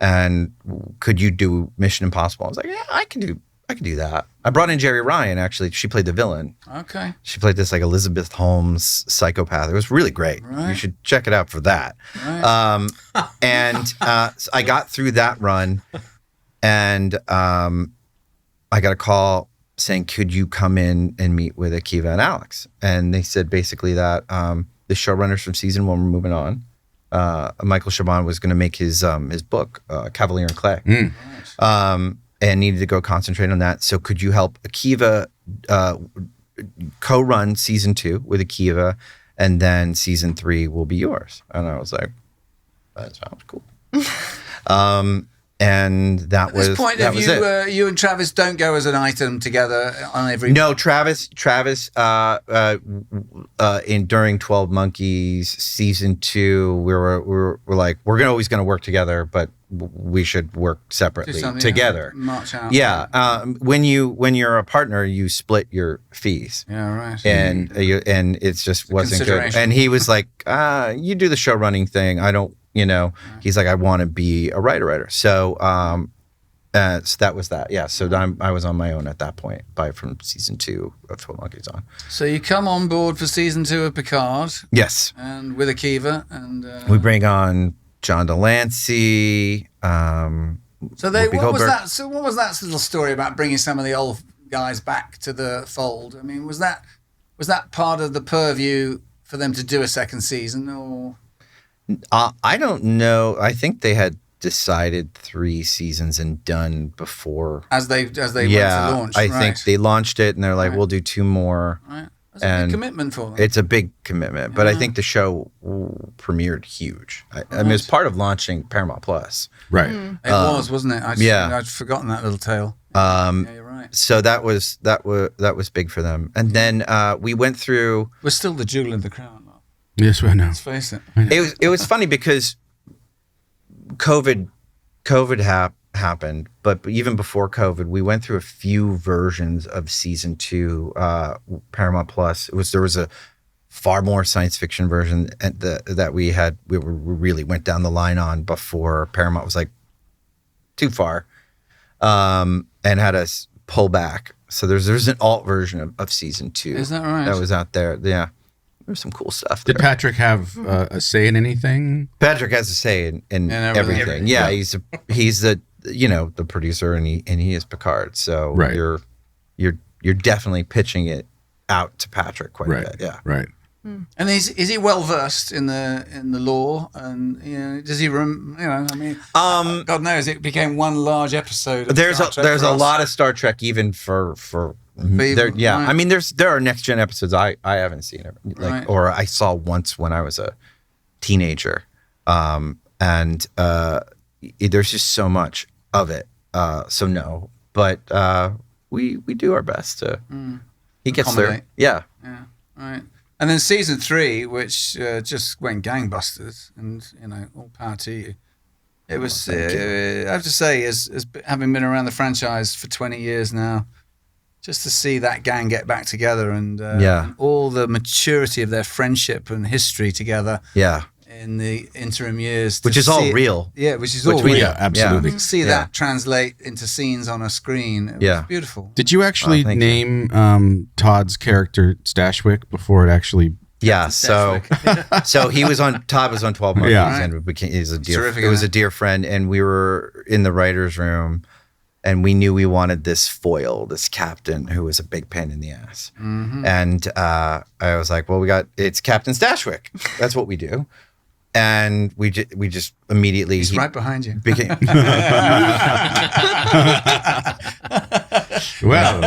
And could you do Mission Impossible?" I was like, "Yeah, I can do that." I brought in Jerry Ryan, actually. She played the villain. Okay. She played this like Elizabeth Holmes psychopath. It was really great. Right. You should check it out for that. Right. So I got through that run, and I got a call saying, "Could you come in and meet with Akiva and Alex?" And they said basically that the showrunners from season 1 were moving on. Michael Chabon was going to make his book, Cavalier and Clay. And needed to go concentrate on that. So could you help Akiva co-run season 2 with Akiva, and then season 3 will be yours? And I was like, "That sounds cool." and that At was this point, that if was you it. you and Travis don't go as an item together on every. No, Travis. During 12 Monkeys season 2, we were like, we're always gonna work together, but we should work Do separately something, together. March out. Yeah, when you're a partner, you split your fees. Yeah. Right. And it just wasn't good. consideration. And he was like, "You do the show running thing. I don't, He's like, I want to be a writer. So, so that was that. Yeah. So I was on my own at that point, from season 2 of 12 Monkeys on. So you come on board for season 2 of Picard, Yes. and with Akiva, and We bring on John Delancey. So Whoopi what was Goldberg. that? So what was that little story about bringing some of the old guys back to the fold? I mean, was that part of the purview for them to do a second season, or? I don't know. I think they had decided 3 seasons and done before. As they went to launch, I right. think they launched it and they're like, Right. we'll do 2 more. Right. That's a big commitment for them. It's a big commitment, but I think the show premiered huge. I mean, it's part of launching Paramount Plus. Right. It was, wasn't it? I'd forgotten that little tale. Yeah, you're right. So that was big for them. And then we went through. We're still the jewel in the crown, Mark. Yes, I know. Let's face it. It was funny because COVID happened, but even before COVID, we went through a few versions of season 2 Paramount Plus. There was a far more science fiction version that we really went down the line on before Paramount was like too far, and had us pull back. So there's an alt version of season 2. Is that right? That was out there. Yeah. There's some cool stuff there. Did Patrick have a say in anything? Patrick has a say in everything. everything. Yeah, he's the the producer, and he is Picard. So Right. you're definitely pitching it out to Patrick quite a bit. Yeah. Right. And is he well versed in the lore? And does he God knows, it became one large episode. Of There's Star Trek a for us. lot of Star Trek even for there, yeah. right. I mean there are next gen episodes I haven't seen Right. or I saw once when I was a teenager, and there's just so much of it. So no, but we do our best to. He gets there. Accommodate. Yeah. Yeah, right. And then season 3, which just went gangbusters, and all power to you. It was, I have to say, as having been around the franchise for 20 years now, just to see that gang get back together and all the maturity of their friendship and history together Yeah. in the interim years, Which to is all see it- real. Yeah, which is Which all we- real. Yeah, absolutely. To see that translate into scenes on a screen, it was beautiful. Did you actually thank name Todd's character Stashwick before it actually? Yeah, so he was on. Todd was on 12 Monkeys, Yeah. and he's a dear. Terrific, It was isn't a dear friend, and we were in the writers' room, and we knew we wanted this foil, this captain who was a big pain in the ass. And I was like, well, it's Captain Stashwick. That's what we do, and we just immediately He's right behind you. became. Well,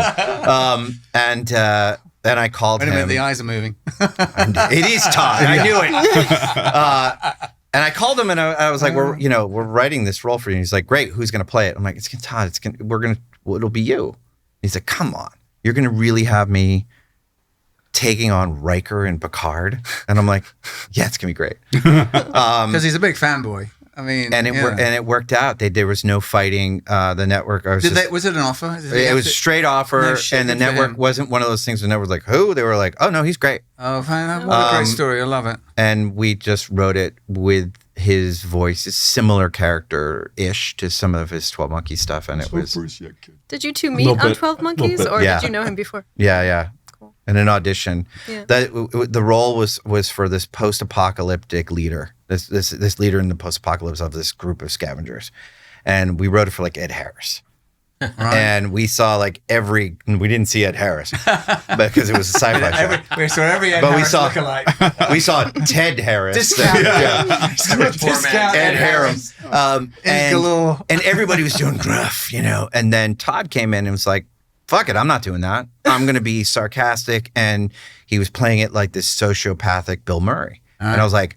And I called Wait a minute, him. the eyes are moving. It is Todd. I knew it. And I called him, and I was like, "We're writing this role for you." And he's like, "Great. Who's going to play it?" I'm like, "It's Todd. It'll be you." He's like, "Come on, you're going to really have me taking on Riker and Picard?" And I'm like, "Yeah, it's going to be great." Because he's a big fanboy. I mean, And it worked out. There was no fighting. The network. Was it an offer? it was straight offer, No shit, and the good for network him. wasn't one of those things. The network was like, "Who?" They were like, "Oh no, he's great." Oh, fine. What a great story. I love it. And we just wrote it with his voice, a similar character-ish to some of his 12 Monkeys stuff, and it was Did you two meet Little on bit. 12 Monkeys, Little bit. or Yeah. did you know him before? yeah. Cool. In an audition. Yeah. The role was for this post-apocalyptic leader, this leader in the post-apocalypse of this group of scavengers, and we wrote it for like Ed Harris. And we saw we didn't see Ed Harris because it was a sci-fi show. We saw every Ed But we Harris saw- lookalike. We saw Ted Harris. Discount. Ed Discount Ed Harris. In galore. And everybody was doing gruff, And then Todd came in and was like, fuck it, I'm not doing that. I'm going to be sarcastic. And he was playing it like this sociopathic Bill Murray. And I was like,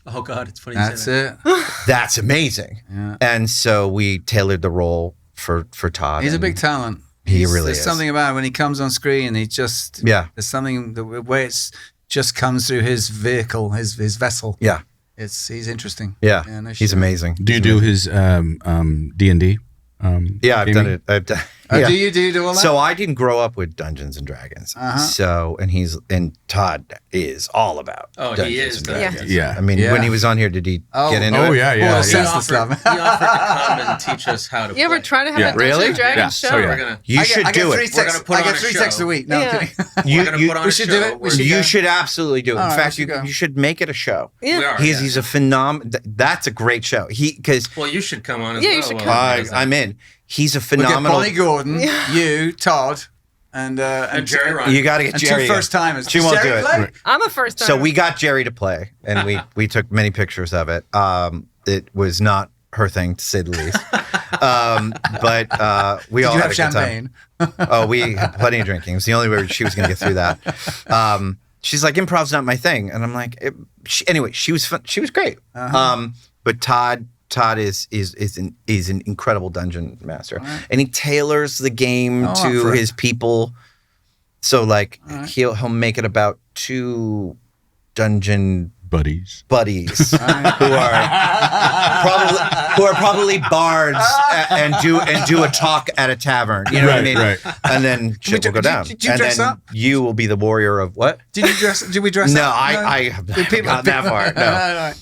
Oh God, it's funny. You That's say that. it. That's amazing. Yeah. And so we tailored the role for Todd. He's a and big talent. He really There's is. something about it when he comes on screen. He just There's something the way it's just comes through his vehicle, his vessel. Yeah. He's interesting. Yeah. No He's shit. amazing. Do you do his D&D? Yeah, I've done it. I've done. Yeah. Do you do all that? So I didn't grow up with Dungeons and Dragons. So and Todd is all about. Oh, he Dungeons is, and though. Dragons. Yeah. I mean, Yeah. when he was on here, did he get into Oh it? yeah, All yeah. the yeah. sense He stuff. offered to come and teach us how to You ever play. try to have Yeah. a Dungeons Really? and Dragons Yeah. show? Oh, yeah. We're gonna. You should do it. We're gonna put I on get a 3 show. texts a week. No, I'm Yeah. kidding. We're gonna put on we a should show do it. We where should You go. should absolutely do it. All In right, fact, we should go. you should make it a show. Yeah. We are. He's a phenomenal. That's a great show. Because Well, you should come on as Yeah, well. you should while come. he does that. I'm in. He's a We'll get phenomenal. Bonnie Gordon, you, Todd, and Jerry Ryan. You got to get and Jerry. 2 first timers. She won't do it. Right. I'm a first time. So we got Jerry to play, and we took many pictures of it. It was not her thing, to say the least. But we all you had have a good time. champagne? Oh, we had plenty of drinking. It was the only way she was going to get through that. She's like, improv's not my thing, and I'm like, anyway. She was fun. She was great. But Todd is an incredible dungeon master, and he tailors the game to for it. his people. So like he'll make it about 2 dungeon Buddies. buddies who are probably bards and do a talk at a tavern. You know what I mean? Right. And then shit will go down. Did you and dress then up? you will be the warrior of what? Did we dress No, up? I have not gone that far. No. No.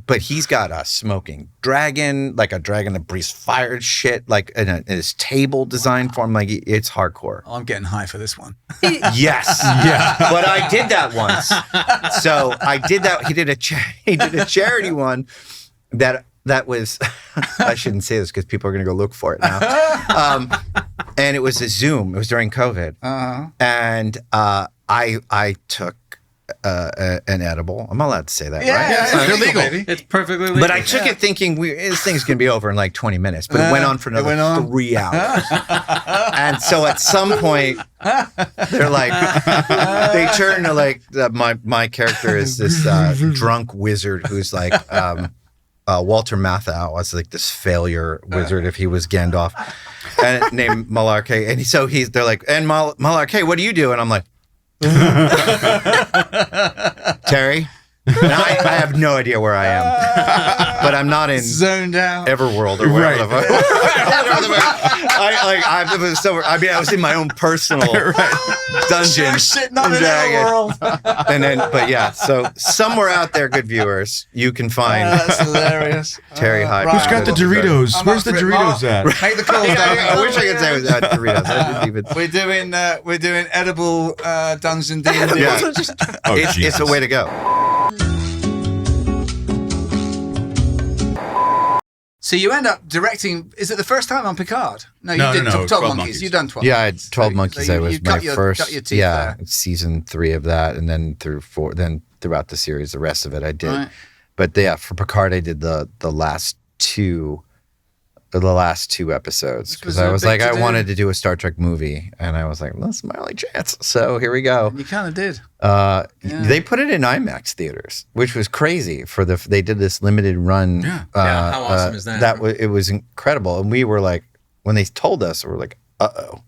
But he's got a smoking dragon, like a dragon that breathes fire and shit, like in his table designed for him. Like it's hardcore. Oh, I'm getting high for this one. Yes. Yeah. But I did that once. So I did that. He did a charity one that was, I shouldn't say this because people are going to go look for it now. And it was a Zoom. It was during COVID. And I took an edible. I'm not allowed to say that, right? Yeah, it's illegal. Baby. It's perfectly legal. But I took it thinking this thing's going to be over in like 20 minutes, but it went on for another 3 hours. And so at some point, they're like, they turn to like, my character is this drunk wizard who's like, Walter Matthau was like this failure wizard if he was Gandalf, and named Malarkey. And they're like, and Malarkey, what do you do? And I'm like, Terry. And I have no idea where I am, but I'm not in Zoned out. Everworld or whatever. The fuck. I was in my own personal dungeon. Shit, not and in dragon. Everworld. And then, but yeah, so somewhere out there, good viewers, you can find That's hilarious. Terry Hyde. Who's got the Doritos? I'm Where's up the for it, Doritos Mark. at? Make the calls, I David. wish I could say it was at Doritos. I didn't even. We're doing edible Dungeon D&D. Yeah. Oh, It's a way to go. So you end up directing. Is it the first time on Picard? No, you did no, 12 Monkeys. You've done 12. Yeah, I had Monkeys. 12 Monkeys. So I was you my got your first. teeth Yeah, there. season 3 of that, and then through 4. Then throughout the series, the rest of it I did. Right. But yeah, for Picard, I did the last 2. The last 2 episodes Which because was I a was big like, I to-do. wanted to do a Star Trek movie, and I was like, well, this is my only chance. So here we go. You kind of did. They put it in IMAX theaters, which was crazy. They did this limited run. Yeah. Yeah, how awesome is that? It was incredible, and we were like, when they told us, we were like, uh-oh,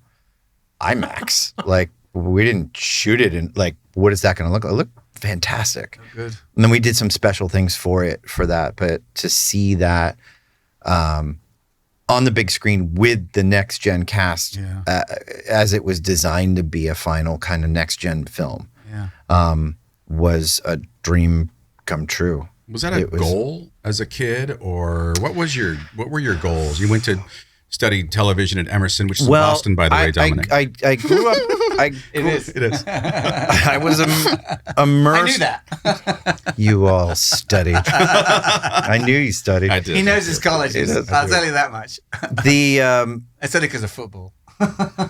IMAX. Like we didn't shoot it, and like, what is that going to look like? It looked fantastic. Good. And then we did some special things for that, but to see that on the big screen with the next gen cast, as it was designed to be a final kind of next gen film, was a dream come true. Was that a goal as a kid, or what were your goals? You went to study television at Emerson, which is in Boston, by the way, Dominic. I grew up. It is. It is. I was immersed. I knew that. You all studied. I knew you studied. I did. He knows his colleges. I'll tell you that much. The I said it because of football.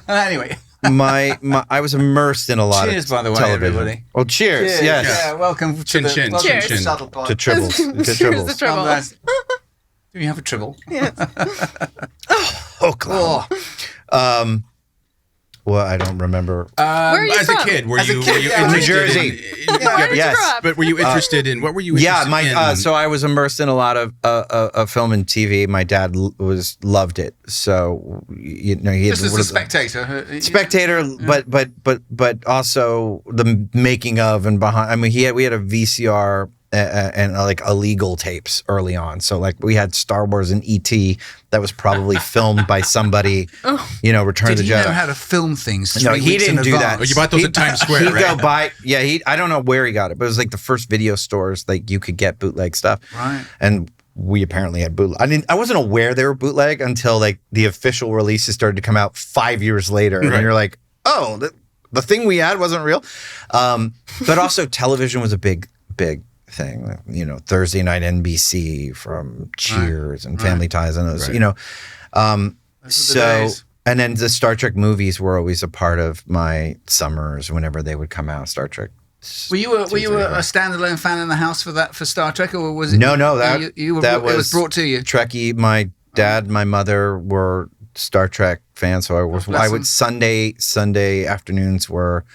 Anyway. I was immersed in a lot Cheers, of by the way, television. everybody. Well, cheers. Yes. Yes. Yeah, welcome Chin, to chin, the chin, welcome chin. to Shuttle Pod. To Tribbles. To Cheers Tribbles. to trouble. Do you have a tribble? Oh, clown. Well, I don't remember. Where are you As from? a kid, were you yeah. interested New Jersey. in- Where did yes. you grow up? But were you interested in what were you? Yeah, interested in? so I was immersed in a lot of film and TV. My dad loved it, so he had Just as a spectator. spectator, but also the making of and behind. I mean, we had a VCR and like illegal tapes early on. So like we had Star Wars and E.T. that was probably filmed by somebody. Return of Did the he Jedi. know how to film things? No, 3 he weeks in didn't do that. advance? Oh, you bought those at Times Square, He'd right? go buy. Yeah, I don't know where he got it, but it was like the first video stores like you could get bootleg stuff. Right. And we apparently had bootleg. I wasn't aware they were bootleg until like the official releases started to come out 5 years later, and Right. you're like, oh, the thing we had wasn't real. But also television was a big thing. Thursday night NBC from Cheers and Family Ties and those. Right. Those were the days. And then the Star Trek movies were always a part of my summers whenever they would come out. Star Trek. Were you a standalone fan in the house for Star Trek, or was it? No, it was brought to you. Trekkie. My dad, my mother were Star Trek fans, so I would Sunday afternoons were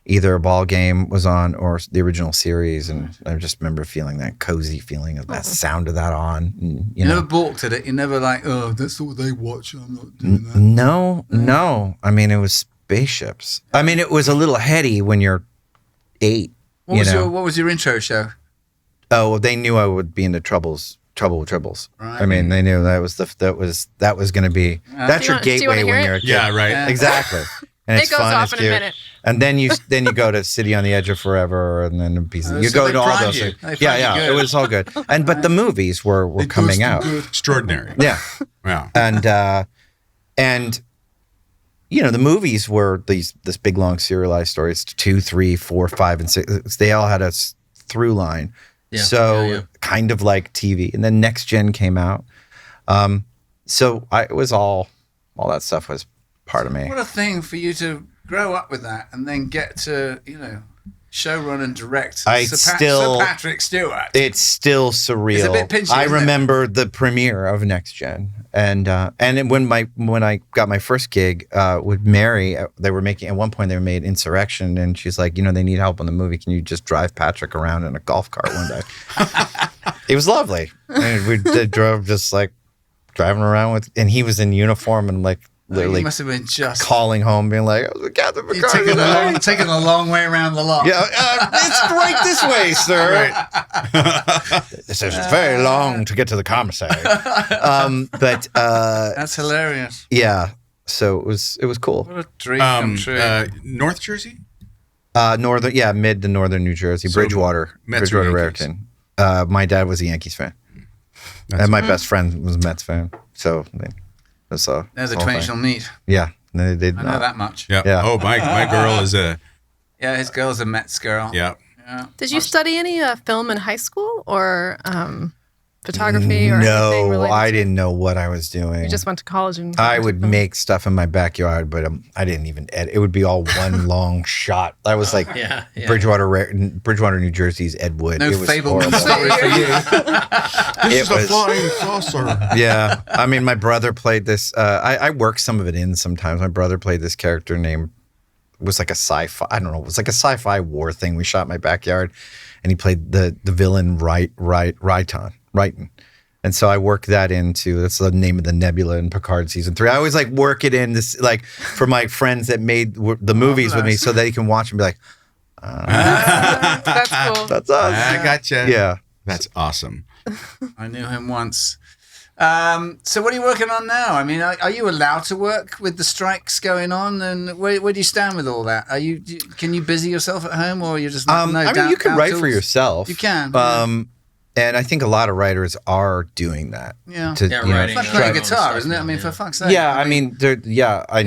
either a ball game was on or the original series, and I just remember feeling that cozy feeling of that sound of that on. And, You never balked at it. You never like, oh, that's what they watch. I'm not doing that. No. I mean, it was spaceships. I mean, it was a little heady when you're 8. What was your intro show? Oh, well, they knew I would be into Trouble with Tribbles. Right. I mean, they knew that was going to be that's your Do you wanna gateway hear when it? you're a kid. Yeah, right. Yeah. Exactly. And It it's goes fun, off it's in a cute. minute. And then you go to City on the Edge of Forever, and then you so go they to all primed those you. things. They primed Yeah, you it good. was all good. But the movies were coming out. Extraordinary. Yeah. Wow. And the movies were this big long serialized stories, 2, 3, 4, 5, and 6. They all had a through line. Yeah, So yeah. kind of like TV. And then Next Gen came out. So it was all that stuff was part of me. What a thing for you to grow up with that and then get to, showrun and direct Sir Patrick Stewart. It's still surreal. It's a bit pinchy, I isn't it? remember the premiere of Next Gen, and when I got my first gig with Mary, they were made Insurrection, and she's like, they need help on the movie. Can you just drive Patrick around in a golf cart one day? It was lovely, and we drove just like driving around and he was in uniform and like literally You must have been just calling home, being like, "I was with Captain You're Picard." taking a long way around the lot. Yeah, it's right this way, sir. This is very long to get to the commissary. But That's hilarious. yeah, so it was cool. What a dream come true. North Jersey? Mid to northern New Jersey, So, Bridgewater, Mets or Raritan. My dad was a Yankees fan, and my best friend was a Mets fan. So that's There's a whole twin thing. shall meet. Yeah, they did. I know that much. Yeah. Yeah. Oh, my girl is a Yeah, his girl's a Mets girl. yeah. Yeah. Did you study any film in high school or photography or anything No, related? I didn't know what I was doing. You just went to college and I would make stuff in my backyard, but I didn't even edit. It would be all one long shot. I was like Yeah. Bridgewater, New Jersey's Ed Wood. No It was Fableman horrible. story for you. It was, flying saucer. yeah. I mean, my brother played this. I worked some of it in sometimes. My brother played this character named, it was like a sci-fi, I don't know, it was like a sci-fi war thing. We shot in my backyard, and he played the villain Rayton. And so I worked that into, that's the name of the nebula in Picard season 3. I always like work it in this, like for my friends that made the movies with me, so they can watch and be like, That's cool. that's us. I gotcha. Yeah. That's awesome. I knew him once. So what are you working on now? I mean, are you allowed to work with the strikes going on? And where do you stand with all that? Can you busy yourself at home, or you're just like, no? I mean, down- you can down write for tools? yourself. You can. And I think a lot of writers are doing that. Yeah. Yeah, writing. It's like Yeah. playing Right. guitar, isn't it? I mean, for fuck's sake. Yeah, I mean, I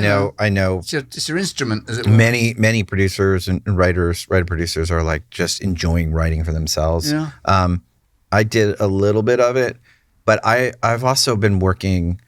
know. It's your instrument, as it were. Many producers and writer producers are like just enjoying writing for themselves. Yeah. I did a little bit of it, but I've also been working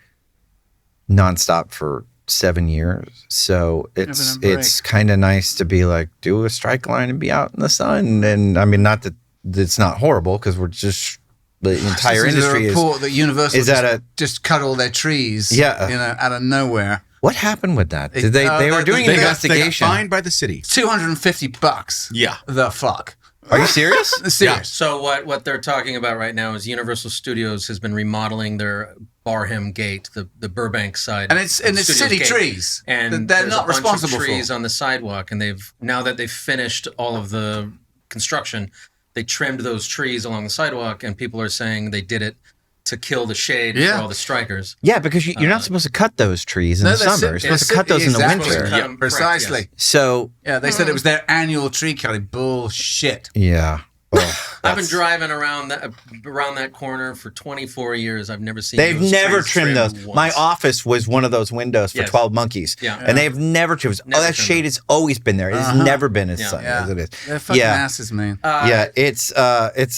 nonstop for 7 years. So Having a break. it's kind of nice to be like, do a strike line and be out in the sun. And I mean, not that it's not horrible, because we're just, the entire This is industry a report that Universal is at just cut all their trees. Yeah. Out of nowhere. What happened with that? Did they were doing an They got investigation. fined by the city. $250. Yeah. The fuck. Are you serious? Serious. So what they're talking about right now is Universal Studios has been remodeling their Barham Gate, the Burbank side, And it's Studios city Gate. trees and that they're there's not a bunch responsible of trees for. on the sidewalk, and now that they've finished all of the construction, they trimmed those trees along the sidewalk, and people are saying they did it to kill the shade Yeah. for all the strikers. Yeah, because you're not supposed to cut those trees in the summer. You're supposed to cut those in the exactly. winter. Cut Yeah, 'em, precisely. correct, So, Yeah, they said it was their annual tree cutting. Bullshit. yeah. Well, I've been driving around that corner for 24 years. I've never seen they've those never trees trimmed those. once. My office was one of those windows for Yes. 12 monkeys. Yeah. And they've never trimmed. Never that trimmed shade has always been there. It has never been as Yeah. sunny Yeah. as it is. They're fucking Yeah. asses, man. Yeah, it's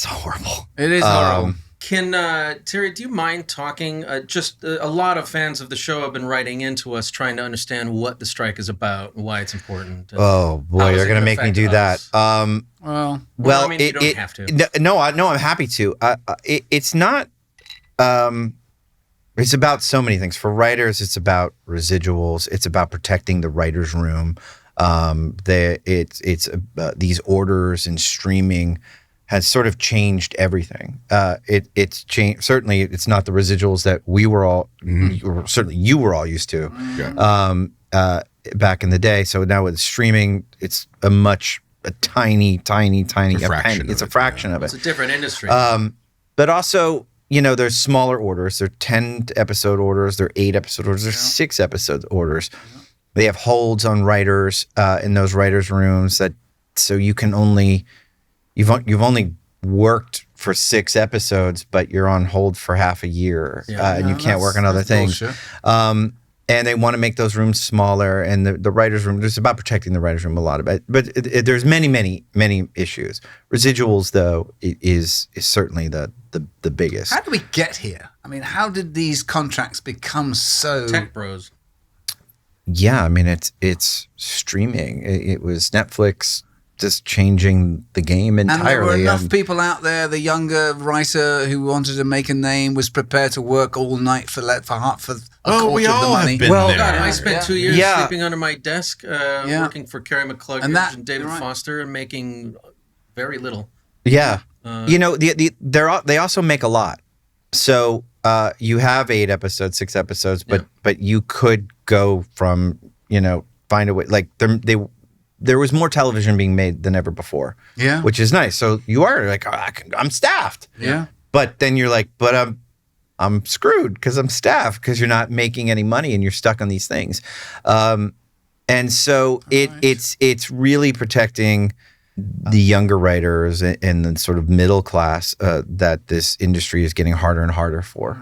horrible. It is horrible. Can Terry, do you mind talking? Just a lot of fans of the show have been writing into us trying to understand what the strike is about and why it's important. And Oh boy, how is you're it gonna make me affect do that. us? Well, Well, I mean, you don't have to. No, I'm happy to. It's not. It's about so many things. For writers, it's about residuals. It's about protecting the writers' room. These orders and streaming has sort of changed everything. It's changed. Certainly, it's not the residuals that we were all. Certainly, you were all used to. Back in the day. So now with streaming, it's a tiny fraction It's of a it, fraction of it. It's a different industry. But also, there's smaller orders. There are 10 episode orders. There are 8 episode orders. There's 6 episode orders. They have holds on writers in those writers' rooms so you can only you've only worked for 6 episodes, but you're on hold for half a year, and you can't work on other things. bullshit. And they want to make those rooms smaller, and the writers' room. It's about protecting the writers' room a lot of it, but there's many issues. Residuals, though, is certainly the biggest. How did we get here? I mean, how did these contracts become so? Tech bros. Yeah, I mean it's streaming. It was Netflix just changing the game entirely. And there were enough people out there. The younger writer who wanted to make a name was prepared to work all night for a quarter we of the all money. have been Well, there. God, I spent 2 years Yeah. sleeping under my desk, working for Carrie McCluggage And and, David you're right. Foster, and making very little. Yeah, they also make a lot. So you have 8 episodes, 6 episodes, but you could go from find a way like there was more television being made than ever before. Yeah. which is nice. So you are like, I'm staffed. Yeah. But then you're like, but I'm screwed because I'm staffed because you're not making any money and you're stuck on these things. And so it's really protecting the younger writers and the sort of middle class that this industry is getting harder and harder for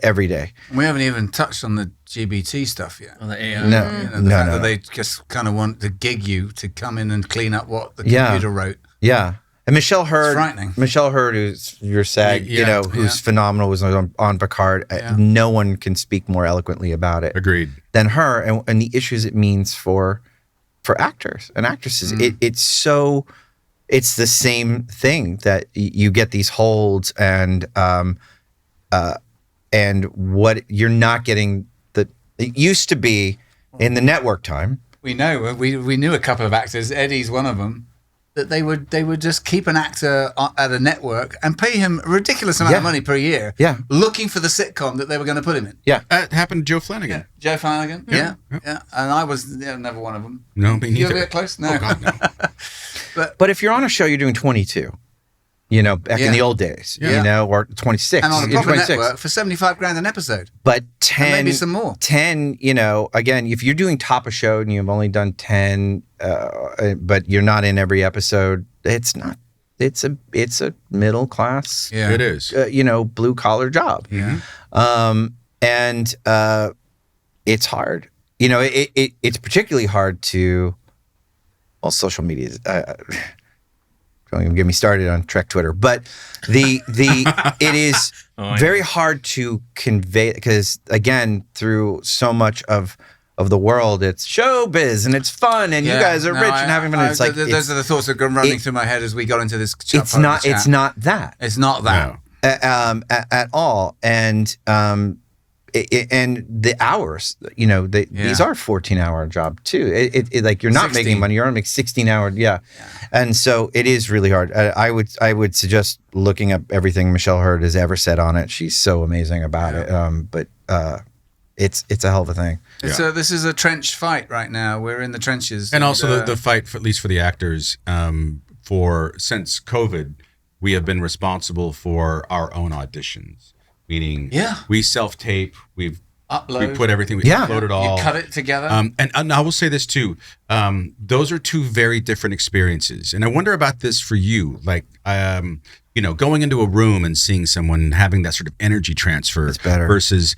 every day. We haven't even touched on the GBT stuff yet. On the AI. No, The fact no. that they just kind of want to gig you to come in and clean up what the Yeah. computer wrote. Yeah. And Michelle frightening. Hurd, who's your SAG, who's phenomenal, was on Picard. No one can speak more eloquently about it Agreed. than her, and the issues it means for actors and actresses. It's the same thing that you get these holds and what you're not getting. It used to be in the network time. We know. We knew a couple of actors. Eddie's one of them. That they would just keep an actor at a network and pay him a ridiculous amount of money per year. Yeah. Looking for the sitcom that they were going to put him in. Yeah. That happened to Joe Flanagan. Joe Flanagan. Yeah. And I was never one of them. No, me You ever neither. get close? No. Oh, God, no. But if you're on a show, you're doing 22. Back in the old days, or 26. And on a You're proper 26. network for $75,000 an episode. But 10, And maybe some more. 10, again, if you're doing top a show and you've only done 10, but you're not in every episode, it's a middle class, Yeah. It is. blue collar job. Yeah. And it's hard. It's particularly hard to, social media is, don't even get me started on Trek Twitter, but it is very hard to convey because again, through so much of the world, it's showbiz and it's fun and you guys are rich and having fun. It's like those are the thoughts that are running through my head as we got into this chat. it's not that It's not that. at all, and and the hours, these are 14-hour job too. It like you're not 16. making money. You're only making 16-hour. Yeah. And so it is really hard. I would suggest looking up everything Michelle Hurd has ever said on it. She's so amazing about it. But it's a hell of a thing. So this is a trench fight right now. We're in the trenches. And also the fight, at least for the actors, since COVID, we have been responsible for our own auditions. Meaning, we self-tape, we put everything, we upload it all. You cut it together. And I will say this too, those are two very different experiences. And I wonder about this for you, like, going into a room and seeing someone and having that sort of energy transfer versus,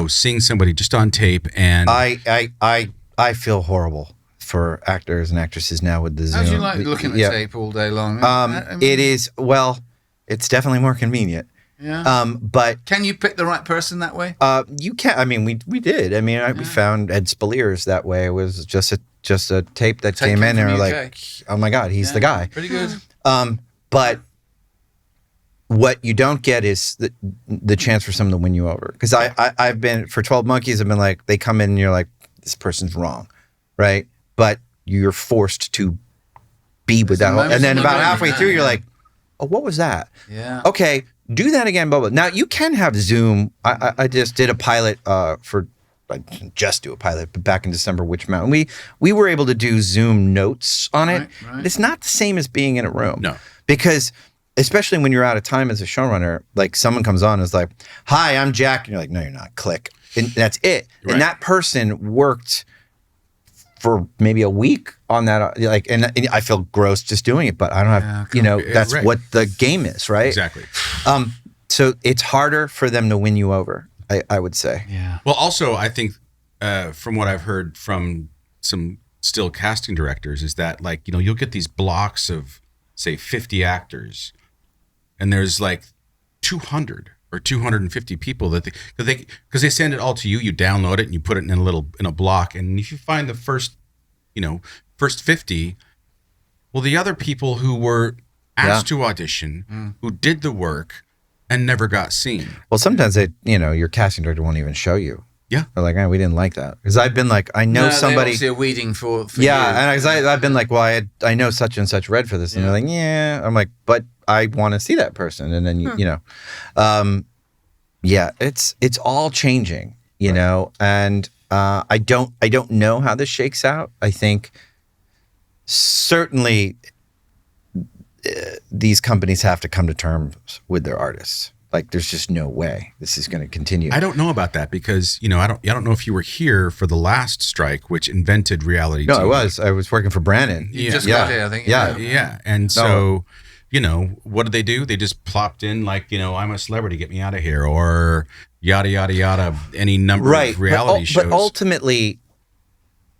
seeing somebody just on tape. And I feel horrible for actors and actresses now with the Zoom. How do you like looking at tape all day long? It is, it's definitely more convenient. Yeah. But can you pick the right person that way? You can. I mean, we did. I mean, we found Ed Spaliers that way. It was just a tape that came in, and we're like, oh my God, he's the guy. Pretty good. But what you don't get is the chance for someone to win you over. Because I've been for 12 Monkeys. I've been like, they come in and you're like, this person's wrong, right? But you're forced to be with that, and then about halfway through, you're like, oh, what was that? Yeah. Okay. Do that again, Bubba. Now you can have Zoom. I just did a pilot I didn't just do a pilot, but back in December, Witch Mountain, we were able to do Zoom notes on it. Right. It's not the same as being in a room. No, because especially when you're out of time as a showrunner, like someone comes on and is like, "Hi, I'm Jack," and you're like, "No, you're not." Click, and that's it. Right. And that person worked for maybe a week on that, and I feel gross just doing it, but I don't have, that's what the game is, right? Exactly. So it's harder for them to win you over, I would say. Yeah. Well, also, I think from what I've heard from some still casting directors is that, like, you'll get these blocks of, say, 50 actors, and there's like 200 or 250 people because they send it all to you. You download it and you put it in a block. And if you find the first 50, well, the other people who were asked to audition, who did the work and never got seen. Well, sometimes your casting director won't even show you. Yeah, they're like, we didn't like that, because I've been like, I know somebody. They're weeding for yeah, you. And I've been like, well, I know such and such read for this, and they're like, yeah. I'm like, but I want to see that person, and then it's all changing, know, and I don't know how this shakes out. I think certainly these companies have to come to terms with their artists. Like, there's just no way this is going to continue. I don't know about that because, I don't know if you were here for the last strike, which invented reality TV. No, I was working for Brandon. You just got here, I think. Yeah. And so, what did? They just plopped in like, I'm a celebrity, get me out of here, or yada, yada, yada, any number of reality shows. But ultimately,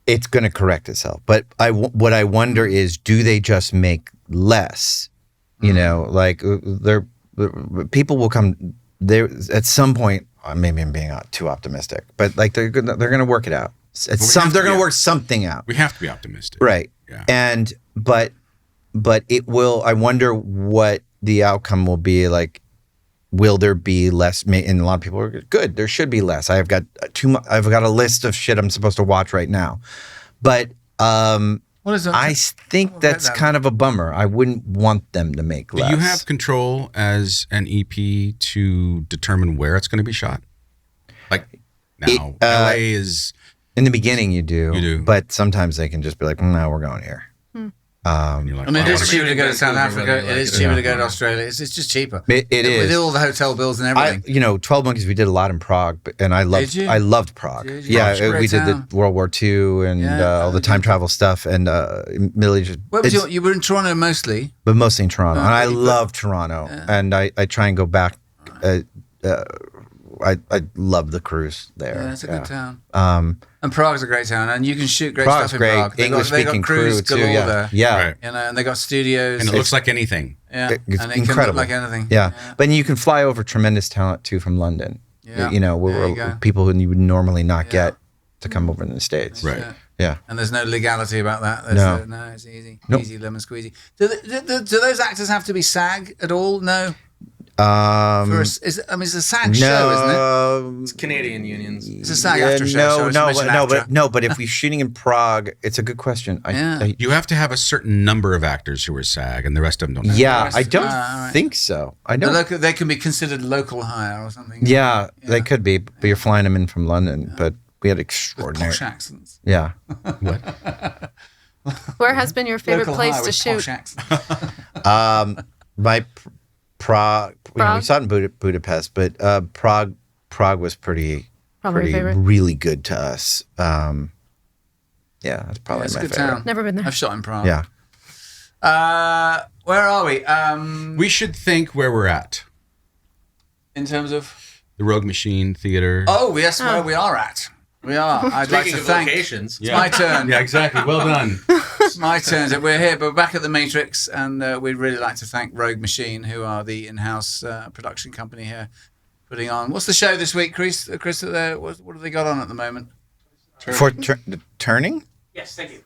it's going to correct itself. But what I wonder is, do they just make less? Like people will come there at some point. Maybe I'm being too optimistic, but like they're gonna work it out. They're gonna work something out. We have to be optimistic, right? Yeah. And but it will. I wonder what the outcome will be. Like, will there be less? And a lot of people are good. There should be less. I've got a list of shit I'm supposed to watch right now, but what is that? I think that's kind of a bummer. I wouldn't want them to make less. Do you have control as an EP to determine where it's going to be shot? Like now, LA is... In the beginning, you do. But sometimes they can just be like, no, we're going here. And you're like, it is cheaper to go to South Africa. It is cheaper to go to Australia. It's just cheaper. It is. With all the hotel bills and everything. 12 Monkeys, we did a lot in Prague, and I loved Prague. Yeah, we did the World War II and all the time travel stuff and Middle East. You were in Toronto mostly? But mostly in Toronto. And I love Toronto. Yeah. And I try and go back. I love the cruise there. Yeah, it's a good town. And Prague's a great town, and you can shoot great stuff in Prague. English-speaking crew too. Yeah, yeah. Right. And they got studios, and it looks like anything. Yeah, it's and it incredible. Can look like anything. Yeah, but you can fly over tremendous talent too from London. Yeah, where people who you would normally not get to come over in the States. Right. Yeah. And there's no legality about that. No, it's easy. Nope. Easy lemon squeezy. Do those actors have to be SAG at all? No. It's a SAG show, isn't it? It's Canadian unions. It's a SAG-AFTRA show. But if we're shooting in Prague, it's a good question. You have to have a certain number of actors who are SAG, and the rest of them don't. Yeah, I don't think so. I don't. They can be considered local hire or something. Yeah, they could be, but you're flying them in from London. But we had extraordinary posh accents. Yeah. What? Where has been your favorite Local place hire to with shoot? posh accents. My Prague. Prague? We saw it in Budapest, but Prague was pretty Probably your favorite. really good to us. Yeah, that's probably It's a my good favorite. town. Never been there. I've shot in Prague. Yeah. Where are we? We should think where we're at. In terms of. The Rogue Machine Theater. Oh, yes, where we are at. We are. I'd like Speaking to of thank. locations, It's my turn. Yeah, exactly. Well done. It's my turn. So we're here, but we're back at the Matrix, and we'd really like to thank Rogue Machine, who are the in-house production company here, putting on. What's the show this week, Chris? What have they got on at the moment? For turning? Yes, thank you.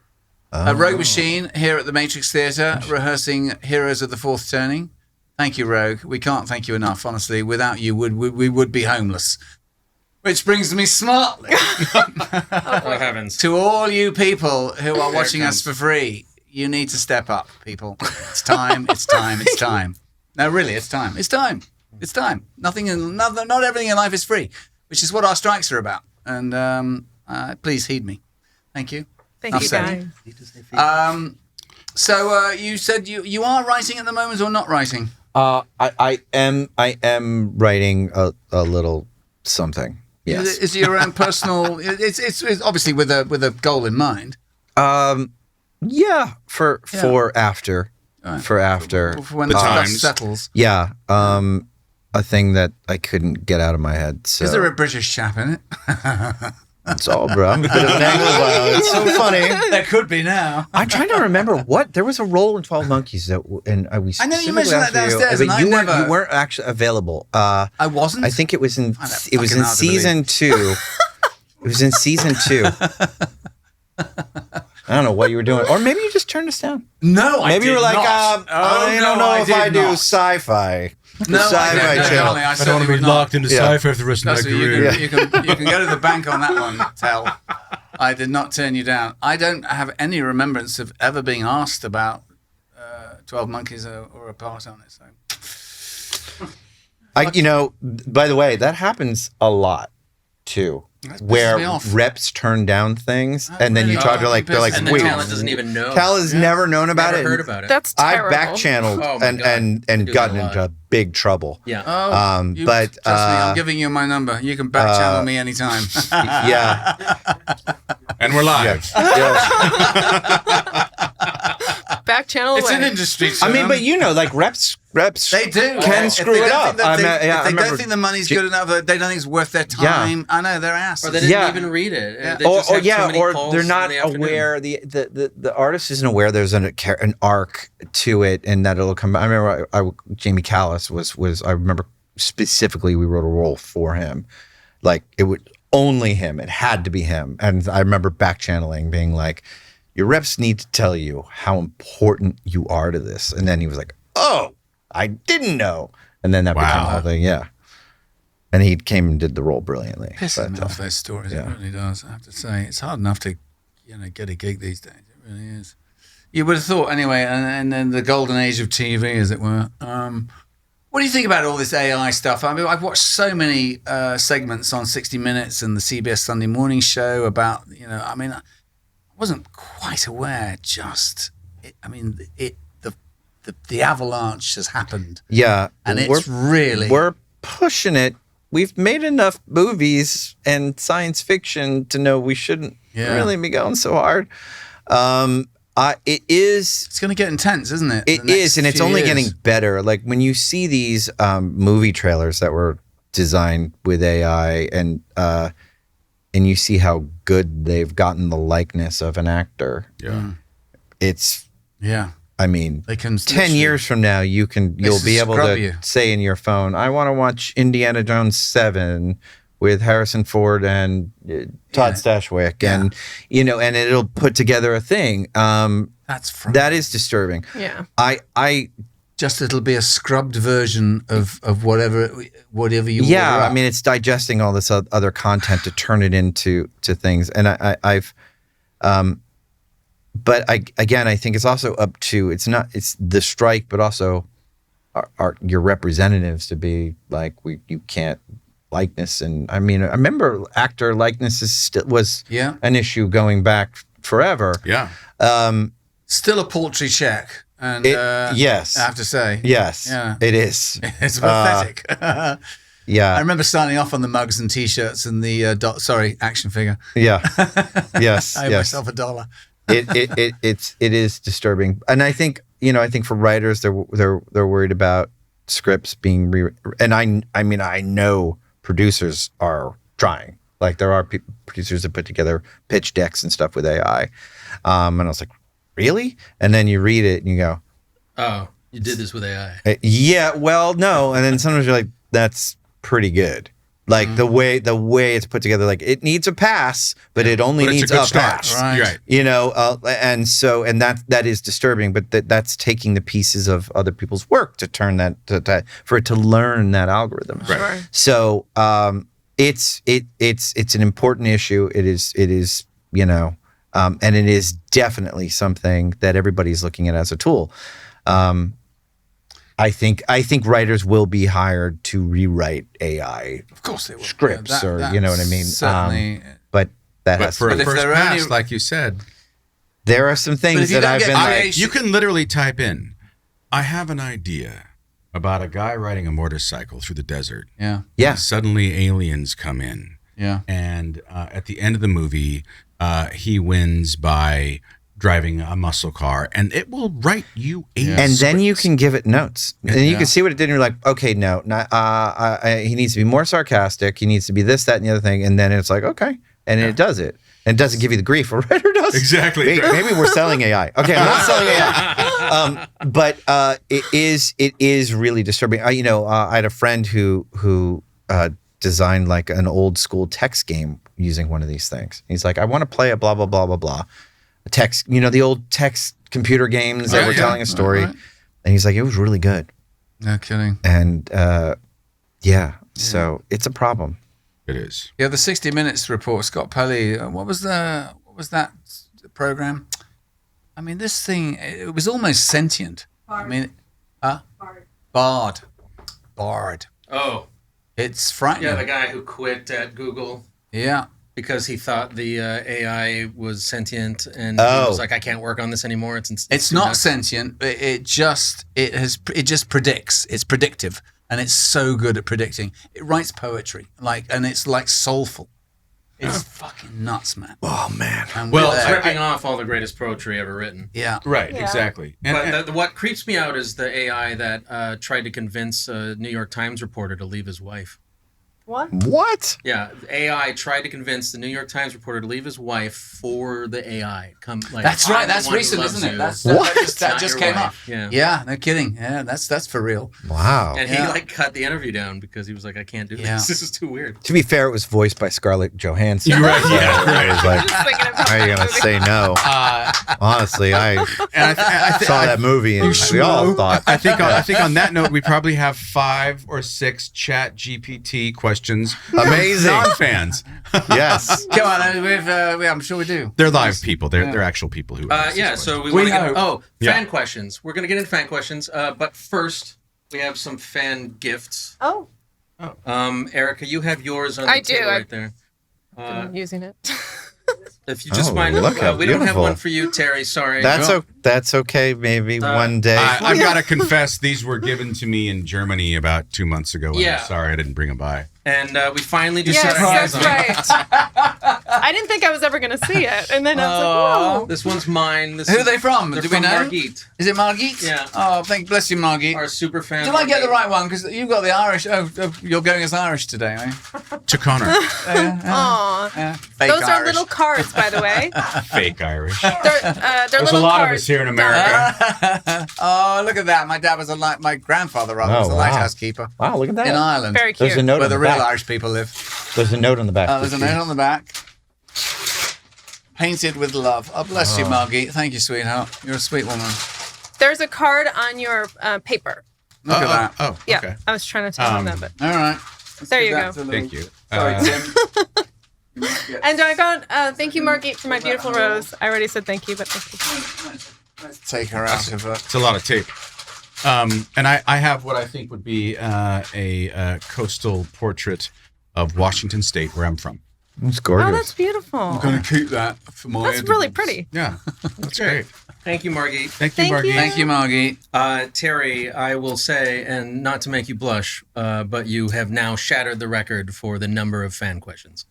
Rogue Machine here at the Matrix Theatre, rehearsing Heroes of the Fourth Turning. Thank you, Rogue. We can't thank you enough, honestly. Without you, we would be homeless. Which brings me smartly oh heavens, to all you people who are watching us for free. You need to step up, people. It's time. It's time. It's time. No, really, it's time. It's time. It's time. Not everything in life is free, which is what our strikes are about. And please heed me. Thank you. Thank you, guys. So you said you are writing at the moment or not writing? I am writing a little something. Yes. Is it your own personal? It's obviously with a goal in mind. Yeah, for after, for after For when The the dust times. settles. Yeah, a thing that I couldn't get out of my head. So Is there a British chap in it? it's all, bro. I'm a bit of an Anglophile. It's so funny. There could be now. I'm trying to remember what there was a role in 12 Monkeys that, and we. I know you specifically mentioned that asked you, downstairs, but and you weren't actually available. I wasn't. I think it was in Find that it was in fucking hard to believe. season 2. It was in season 2. I don't know what you were doing, or maybe you just turned us down. No, Maybe you were like, I don't know if I do not. sci-fi. No, I don't, no, channel. darling, I certainly would not. into Yeah. sci-fi for the rest of my That's what career. you can go to the bank on that one, Tel. I did not turn you down. I don't have any remembrance of ever being asked about 12 Monkeys or a part on it. So By the way, that happens a lot too, pisses where me off. reps turn down things, and then you really? talk to they're like, and the wait, talent doesn't even know. Cal has never known about Never it. heard about it. That's I've terrible. back channeled Oh my God. and I do gotten that a into lot. big trouble. Yeah. But trust me, I'm giving you my number. You can back channel me anytime. Yeah. And we're live. Back channel It's away. an industry I term. mean, but like reps They do. can If screw they it don't up. think that I if they remember- don't think the money's good enough, they don't think it's worth their time. I know, they're asses. Or they didn't Yeah. even read it. Yeah. They just have too many or calls they're in not the afternoon. aware. The artist isn't aware there's an arc to it, and that it'll come. I remember Jamie Callis was. I remember specifically we wrote a role for him, like it would only him. It had to be him, and I remember back channeling, being like, "Your reps need to tell you how important you are to this," and then he was like, "Oh, I didn't know," and then that became the whole thing. Yeah. And he came and did the role brilliantly. Pisses me But, off those stories. yeah. It really does. I have to say, it's hard enough to, get a gig these days. It really is. You would have thought, anyway, and then the golden age of TV, as it were. What do you think about all this AI stuff? I mean, I've watched so many segments on 60 Minutes and the CBS Sunday Morning Show about, I wasn't quite aware. The avalanche has happened, yeah. and it's we're pushing it. We've made enough movies and science fiction to know we shouldn't really be going so hard. It is. It's going to get intense, isn't it? It is, and it's only getting better. Like when you see these movie trailers that were designed with AI, and you see how good they've gotten the likeness of an actor. Yeah. It's. Yeah. I mean, They can 10 years from now, you'll be able scrub to you. say in your phone, "I want to watch Indiana Jones 7 with Harrison Ford and Todd Stashwick," and and it'll put together a thing. That's from That is disturbing. Yeah. I just it'll be a scrubbed version of whatever you order Yeah, up. I mean, it's digesting all this other content to turn it into things, and I've, but I think it's also up to it's the strike, but also your representatives to be like you can't likeness, and I mean, I remember actor likeness was an issue going back forever. Yeah. Still a paltry check. And yes, I have to say, yes, it is. It's pathetic. Yeah, I remember signing off on the mugs and T-shirts and the action figure. Yeah, yes, I owe myself $1. It is disturbing, and I think for writers they're worried about scripts being and I mean I know producers are trying. Like there are producers that put together pitch decks and stuff with AI, and I was like, really? And then you read it and you go, oh, you did this with AI. Yeah, well, no. And then sometimes you're like, that's pretty good. Like the way it's put together, like it needs a pass, but it only needs a pass. Right. And that is disturbing, but that's taking the pieces of other people's work to turn that for it to learn that algorithm. Sure. So it's an important issue. It is and it is definitely something that everybody's looking at as a tool. I think writers will be hired to rewrite AI, Of course they will. scripts, or you know what I mean. Certainly. But that But has for to a be. first they're pass, only- like you said, There are some But things if you that don't I've get been AI like. you can literally type in, I have an idea about a guy riding a motorcycle through the desert. Yeah. Yeah. Suddenly aliens come in. Yeah. And at the end of the movie, he wins by driving a muscle car, and it will write you a And then you can give it notes, and you can see what it did. And you're like, okay, no, he needs to be more sarcastic. He needs to be this, that, and the other thing. And then it's like, okay, and it does it, and it doesn't give you the grief. A writer does Exactly. Maybe we're selling AI. Okay, I'm not selling AI, but it is really disturbing. I had a friend who designed like an old school text game using one of these things. He's like, I want to play a blah blah blah blah blah. Text, the old text computer games that were telling a story. Right. And he's like, it was really good. No kidding. And so it's a problem. It is. Yeah, the 60 Minutes report, Scott Pelley. What was that program? I mean, this thing, it was almost sentient. Bard. I mean, Bard. Oh, It's frightening. yeah, the guy who quit at Google Yeah. because he thought the AI was sentient, and Oh. he was like, I can't work on this anymore. It's It's too not nuts. sentient. It just predicts. It's predictive, and it's so good at predicting. It writes poetry, and it's like soulful. It's fucking nuts, man. Oh, man. And Well, we're It's there. ripping off all the greatest poetry ever written. Yeah. Right, Yeah. exactly. But what creeps me out is the AI that tried to convince a New York Times reporter to leave his wife. What? What? Yeah, AI tried to convince the New York Times reporter to leave his wife for the AI. That's right. I'm the That's one who recent, loves isn't it? you. That Not just your came up. wife. Yeah. Yeah, no kidding. Yeah, that's for real. Wow. And Yeah. he cut the interview down because he was like, I can't do Yeah. this. This is too weird. To be fair, it was voiced by Scarlett Johansson. You're right, yeah, So it was like, Just thinking about how are you that going to movie. say no? Honestly, I And I saw that movie and we all thought. I think on that note, we probably have 5 or 6 Chat GPT questions. Amazing. Non-fans. Yes. Come on, I'm sure we do. They're live people. They're actual people who. ask these Yeah, questions. so we We want to get know. fan questions. We're going to get into fan questions, but first we have some fan gifts. Oh, Erica, you have yours on the I do. table right there. I'm using it. If you just Oh, mind, look how we don't have beautiful. one for you, Terry. Sorry. That's okay. Maybe one day. I've got to confess, these were given to me in Germany about 2 months ago. And Yeah. I'm sorry I didn't bring them by. And we finally just Yes, set our hands that's on it. right. I didn't think I was ever going to see it. And then I was like, whoa. This one's mine. Who are they from? They're Do we from know? Margit, Is it Margit? Yeah. Oh, bless you, Margit. our super fan. Did I get the Margit. right one? Because you've got the Irish. Oh, you're going as Irish today, are you? To Connor. Aw. Yeah. Fake Those are Irish. little cards, by the way. Fake Irish. They're There's a little lot of cards. us here in America. Oh, look at that. My dad was my grandfather rather was a wow. lighthouse keeper Wow, look at that. in Ireland, Very cute. There's a note where on the the real back. Irish people live. There's a note on the back. There's a note on the back. Painted with love. Oh, bless you, Margit. Thank you, sweetheart. You're a sweet woman. There's a card on your paper. Look at that. Oh, Yeah, okay. I was trying to tell him that, but All right. there you go. Thank you. Sorry, Tim. You might get- And I got thank you, Margit, for my beautiful rose. I already said thank you, but thank you. Let's take her out of her. It's a lot of tape. And I have what I think would be a coastal portrait of Washington State, where I'm from. It's gorgeous. Oh, that's beautiful. I'm going to keep that for my That's really evidence. pretty. Yeah, that's great. Thank you, Margie. Thank you, Thank Margie. you. Thank you, Margie. Terry, I will say, and not to make you blush, but you have now shattered the record for the number of fan questions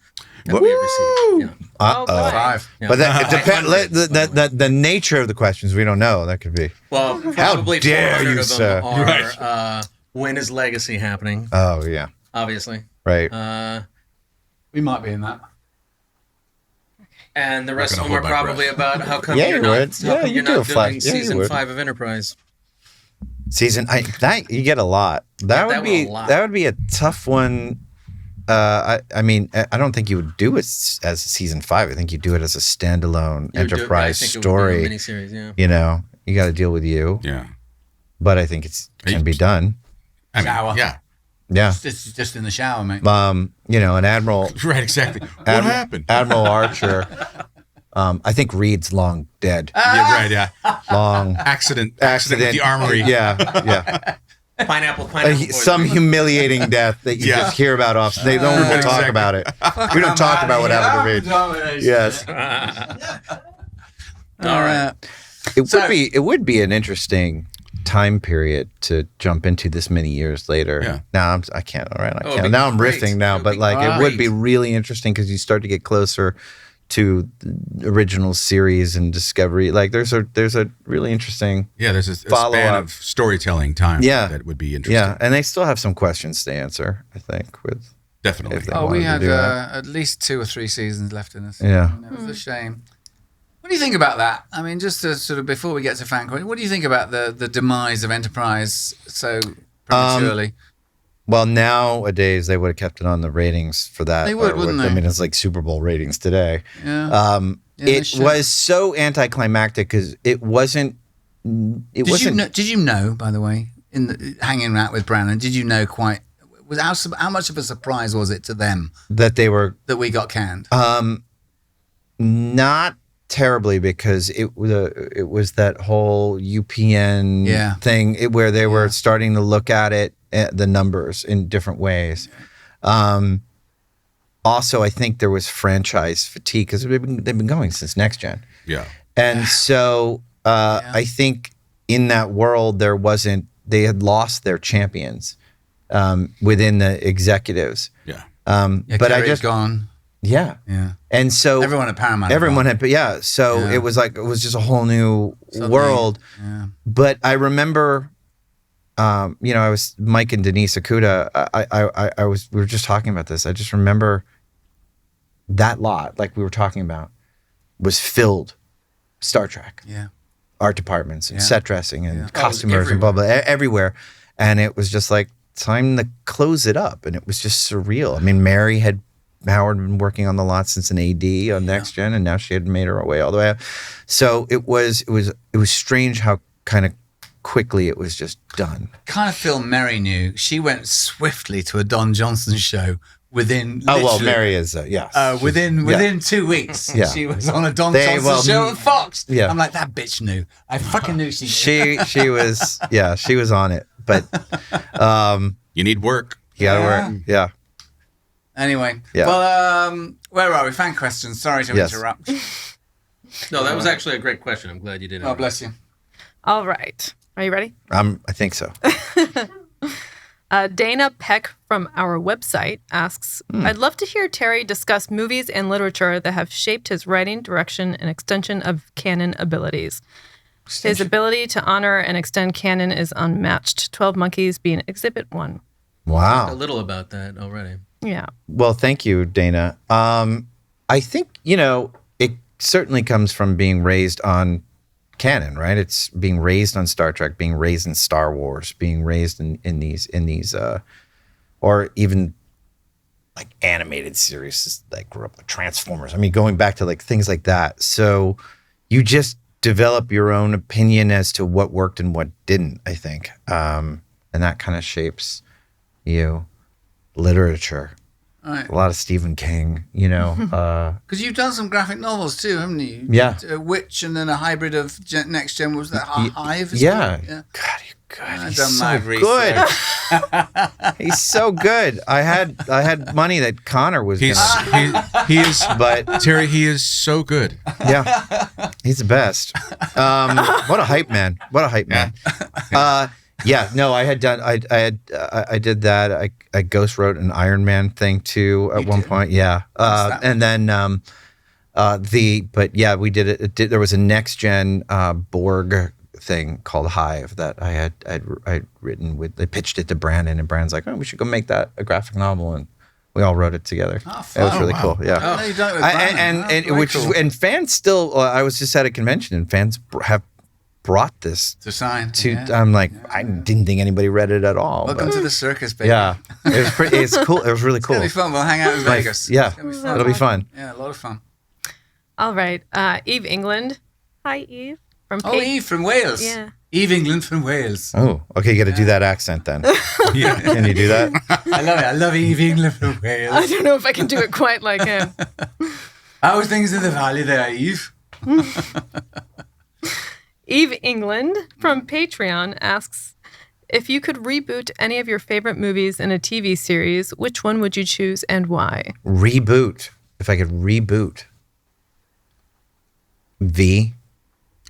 that we have received. Yeah. Oh, boy. 5. Yeah. But that, it depends. 500. The nature of the questions we don't know. That could be. Well, probably dare 400 you, of sir. them are when is Legacy happening? Oh yeah. Obviously. Right. We might be in that. And the rest of gonna them are hold my probably about how come Yeah, you're you not, would. how Yeah, come you you're do not a flag. doing Yeah, you season would. 5 of Enterprise. Season that you get a lot. That would that be was a lot. that would be a tough one. I mean, I don't think you would do it as season 5. I think you do it as a standalone Enterprise I think story. It would be a miniseries, yeah. You know, you got to deal with you, Yeah. but I think it can be done. I mean, Shower. yeah. Yeah. This is just in the shower, mate. You know, an Admiral Right, exactly. What happened? Admiral Archer. I think Reed's long dead. Yeah, right, yeah. Long Accident with the armory. Yeah. Pineapple Some humiliating death that you Yeah. just hear about off. They don't want to talk Exactly. about it. We don't talk about what happened to Reed. Yes. All right. It would be an interesting time period to jump into this many years later. Yeah. Now I can't. All right, I it'd can't. be Now I'm great. riffing now, It'd but be like it would great. be really interesting because you start to get closer to the original series and Discovery. Like there's a really interesting. Yeah, there's a Follow span up. of storytelling time Yeah. that would be interesting. Yeah, and they still have some questions to answer. I think with Definitely. if they Oh, we wanted to had do that. at least 2 or 3 seasons left in us. Yeah. And it was a shame. What do you think about that? I mean, just to sort of before we get to fan question, what do you think about the demise of Enterprise so prematurely? Well, nowadays they would have kept it on the ratings for that. They would, or wouldn't I they? mean, it's like Super Bowl ratings today. Yeah. Yeah, they It should. was so anticlimactic because it wasn't. It wasn't. Did you know, by the way, in the, hanging out with Brandon, did you know quite? How much of a surprise was it to them That they were that we got canned? not terribly because it was that whole UPN Yeah. thing where they were starting to look at it the numbers in different ways. Also, I think there was franchise fatigue because they've been going since Next Gen, Yeah. and so I think in that world they had lost their champions within the executives. Yeah. But I Kerry's just gone. yeah. Yeah. And so Everyone at Paramount. everyone had, yeah. So Yeah. it was just a whole new Suddenly, world. Yeah. But I remember, I was Mike and Denise Akuda. We were just talking about this. I just remember that lot, like we were talking about, was filled. Star Trek, Yeah. art departments, and Yeah. set dressing, and Yeah. costumers, and blah blah, everywhere. And it was just like time to close it up, and it was just surreal. I mean, Howard had been working on the lot since an AD on Next Gen, and now she had made her way all the way up. So it was strange how kind of quickly it was just done. Kind of feel Mary knew. She went swiftly to a Don Johnson show within. Oh well, literally, Mary is yes. Within 2 weeks, Yeah. she was on a Don They- Johnson well, show at Fox. yeah. I'm like, that bitch knew. I fucking knew she knew. she was on it, but You need work. you gotta work. Yeah. Anyway, Yeah. well, where are we? Fan questions. Sorry to Yes. interrupt. No, that was actually a great question. I'm glad you did it. Oh, bless you. All right. Are you ready? I think so. Dana Peck from our website asks, I'd love to hear Terry discuss movies and literature that have shaped his writing, direction, and extension of canon abilities. His ability to honor and extend canon is unmatched. 12 Monkeys being Exhibit 1. A Wow. little about that already. Yeah. Well, thank you, Dana. I think, it certainly comes from being raised on canon, right? It's being raised on Star Trek, being raised in Star Wars, being raised in these or even like animated series like grew up with Transformers. I mean, going back to like things like that. So you just develop your own opinion as to what worked and what didn't, I think. And that kind of shapes you. Literature. Right. A lot of Stephen King, you know. Because you've done some graphic novels too, haven't you? Yeah. A Witch and then a hybrid of Next Gen. Was that Hive? Yeah. Yeah. God, you're good. I've He's done so my research. good. He's so good. I had money that Connor was He's gonna, he is but Terry. He is so good. yeah, he's the best. What a hype man. What a hype man. Yeah, no, I had done. I did that. I ghost wrote an Iron Man thing too at one point. Yeah, and then we did it. There was a next gen Borg thing called Hive that I'd written with. They pitched it to Brandon, and Brandon's like, "Oh, we should go make that a graphic novel," and we all wrote it together. Oh, It was fun. really cool. Yeah. I know you've done it with Brandon. And fans still. I was just at a convention, and fans have brought this to sign. to. Yeah. I'm like, I didn't think anybody read it at all. Welcome but- to the circus, baby. Yeah, it was pretty. It's cool. It was really It's cool. gonna be fun. We'll hang out in Like, Vegas. yeah, It's gonna be fun. it'll be fun. Yeah, a lot of fun. All right. Eve England. Hi, Eve. From Oh, Eve from Wales. Yeah. Eve England from Wales. Oh, okay. You got to do that accent then. Yeah. Can you do that? I love it. I love Eve England from Wales. I don't know if I can do it quite like him. How are things in the valley there, Eve? Eve England from Patreon asks, if you could reboot any of your favorite movies in a TV series, which one would you choose and why? Reboot. If I could reboot. V.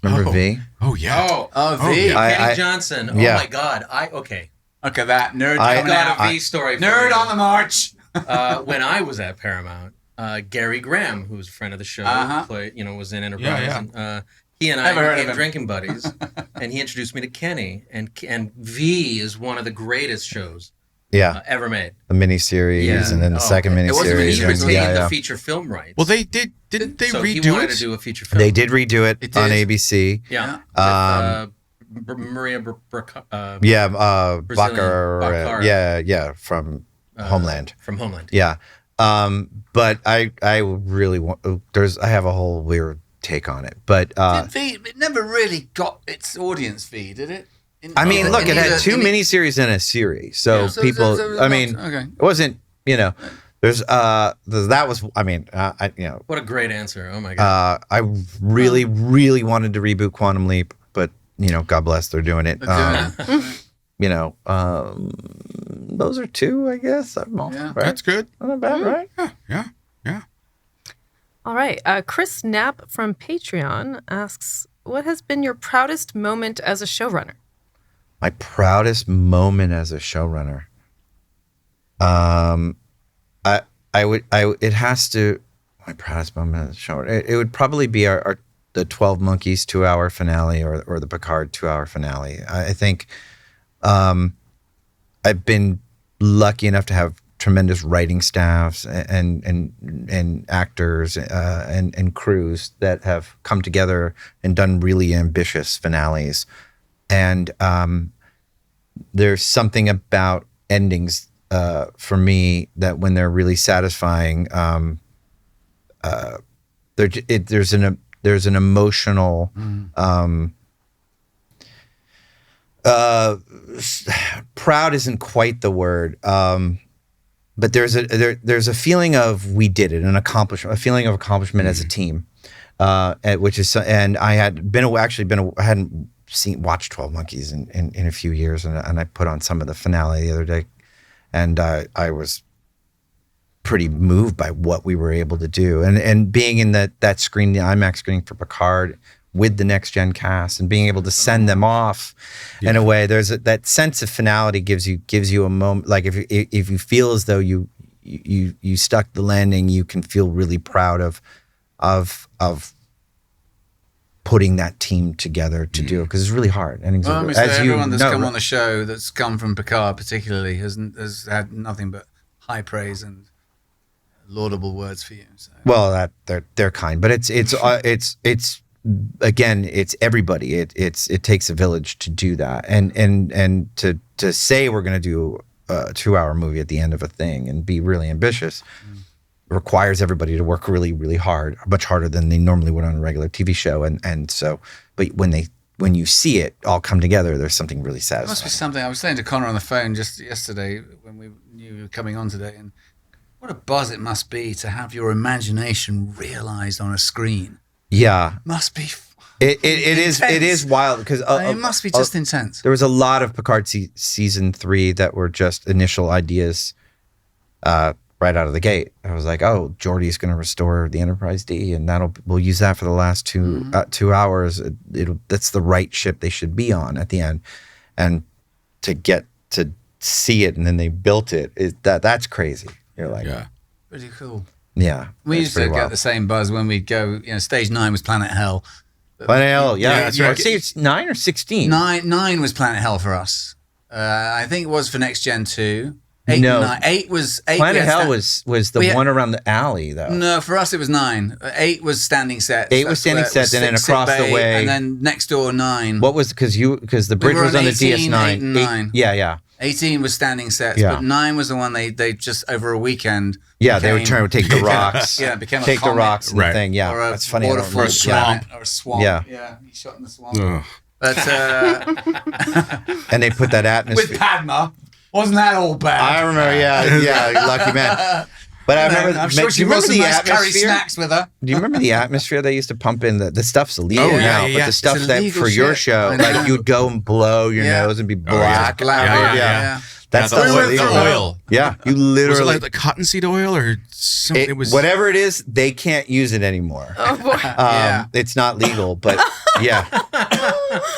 Remember V? Oh yeah. Oh, V. yeah. I- Kenny Johnson. Oh yeah. my God. Okay. Look at that. Nerd I- coming Got out. a V story. for Nerd you. on the march. When I was at Paramount, Gary Graham, who's a friend of the show, was in Enterprise. Yeah. And, he and I Never heard of became him. drinking buddies, and he introduced me to Kenny. And V is one of the greatest shows Yeah. ever made. The miniseries Yeah. and then the Oh, second It wasn't miniseries. he and- retained yeah, the yeah. feature film rights. Well, they did. Didn't they so he redo wanted it? to do a feature film. They did redo it It on did. ABC. Yeah. Maria Yeah, Brazilian Bacar. Bacar. Yeah, from Homeland. From Homeland. Yeah. But I really want. I have a whole weird take on it. But V, it never really got its audience, V, did it? I mean, In look, it either- had two in- miniseries and a series, so Yeah, so- people. so- I mean, okay. it wasn't. There's that was. I mean, What a great answer. Oh my God. I really, really wanted to reboot Quantum Leap, but God bless, they're doing it. Those are two, I guess. Yeah. That's good. Not bad, right? Yeah. All right. Chris Knapp from Patreon asks, what has been your proudest moment as a showrunner? My proudest moment as a showrunner. It has to. My proudest moment as a showrunner. It would probably be the 12 Monkeys 2-hour finale or the Picard 2-hour finale. I think I've been lucky enough to have tremendous writing staffs and actors and crews that have come together and done really ambitious finales. And there's something about endings for me that when they're really satisfying, there's an emotional proud isn't quite the word, but there's a feeling of we did it, an accomplishment, a feeling of accomplishment as a team, which is, and I hadn't watched 12 Monkeys in a few years, and I put on some of the finale the other day, and I was pretty moved by what we were able to do, and being in that screen, the IMAX screen for Picard with the next gen cast, and being able to send them off in a way. There's that sense of finality gives you a moment. Like if you feel as though you stuck the landing, you can feel really proud of putting that team together to do it, because it's really hard. And Well, everyone that's come on the show that's come from Picard particularly has had nothing but high praise and laudable words for you. So. Well, they're kind, but it's again, it's everybody. It takes a village to do that, and to say we're going to do a 2-hour movie at the end of a thing and be really ambitious. requires everybody to work really, really hard, much harder than they normally would on a regular TV show. And so, but when you see it all come together, there's something really It satisfying. must be something. I was saying to Connor on the phone just yesterday when we knew you were coming on today, and what a buzz it must be to have your imagination realized on a screen. Yeah. Must be. It is wild because It must be just intense. There was a lot of Picard season 3 that were just initial ideas right out of the gate. I was like, oh, Geordi's going to restore the Enterprise D, and we'll use that for the last 2 hours. That's the right ship they should be on at the end, and to get to see it and then they built it, that's crazy. You're like, Pretty cool. Yeah, We used to get the same buzz when we'd go. Stage 9 was Planet Hell. Planet Hell, yeah, that's right. I say it's 9 or 16. 9 was Planet Hell for us. I think it was for Next Gen 2. 8 No. and 9. 8 was 8. Planet Hell was the one around the alley though. No, for us it was 9. 8 was standing sets. 8 was standing sets, and then sick across the bay, way, and then next door 9. What was because the bridge were was on on the 18, DS9. 8 and 9. Yeah. 18 was standing sets, Yeah. but 9 was the one they just over a weekend. Yeah, they would became- try to take the rocks. Yeah, it became a take the comet. rocks and Right. the thing. Yeah, Or a that's funny. I don't waterfall know. planet or a swamp. Yeah. Yeah, he shot in the swamp. Ugh. But And they put that atmosphere. with Padma, wasn't that all bad? I remember. Yeah, lucky man. But I remember. I'm sure do she you brought remember some the nice curry atmosphere? snacks with her. Do you remember the atmosphere they used to pump in? The stuff's illegal Oh, now, yeah. but the stuff It's that illegal for your shit. show, I know. like you'd go and blow your Yeah. nose and be yeah. black. Black, Yeah. That Yeah, stuff's the oil- illegal. the oil. Yeah, you Was it literally. like the cottonseed oil or something? It was whatever it is, they can't use it anymore. Oh boy. Yeah. It's not legal, but yeah.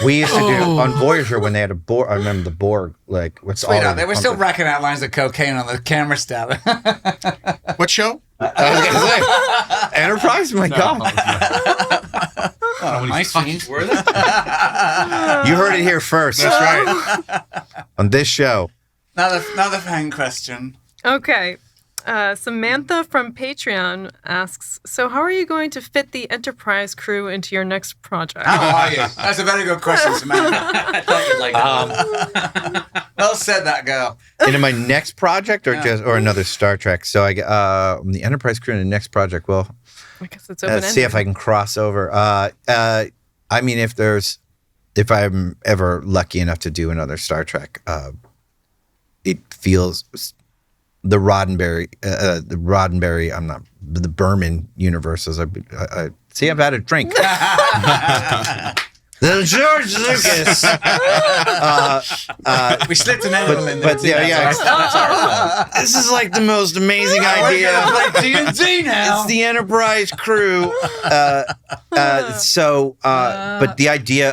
We used to do on Voyager when they had a Borg. I remember the Borg, like what's all Sweetheart, they were still pumping. racking out lines of cocaine on the camera stab. what show? I was gonna say, Enterprise. My God, Nice scenes. Were they? you heard it here first. That's right. On this show. Another fan question. Okay. Samantha from Patreon asks, so how are you going to fit the Enterprise crew into your next project? How are you? That's a very good question, Samantha. I thought you'd like that. Well said, that girl. Into my next project, or another Star Trek. So I the Enterprise crew in the next project. Well, I guess it's open-ended. see if I can cross over. I mean, if I'm ever lucky enough to do another Star Trek, it feels the Roddenberry. I'm not the Berman universe. As I see, I've had a drink. The George Lucas. We slipped an edible in there. But yeah. This is like the most amazing idea. Like D&D now. It's the Enterprise crew. But the idea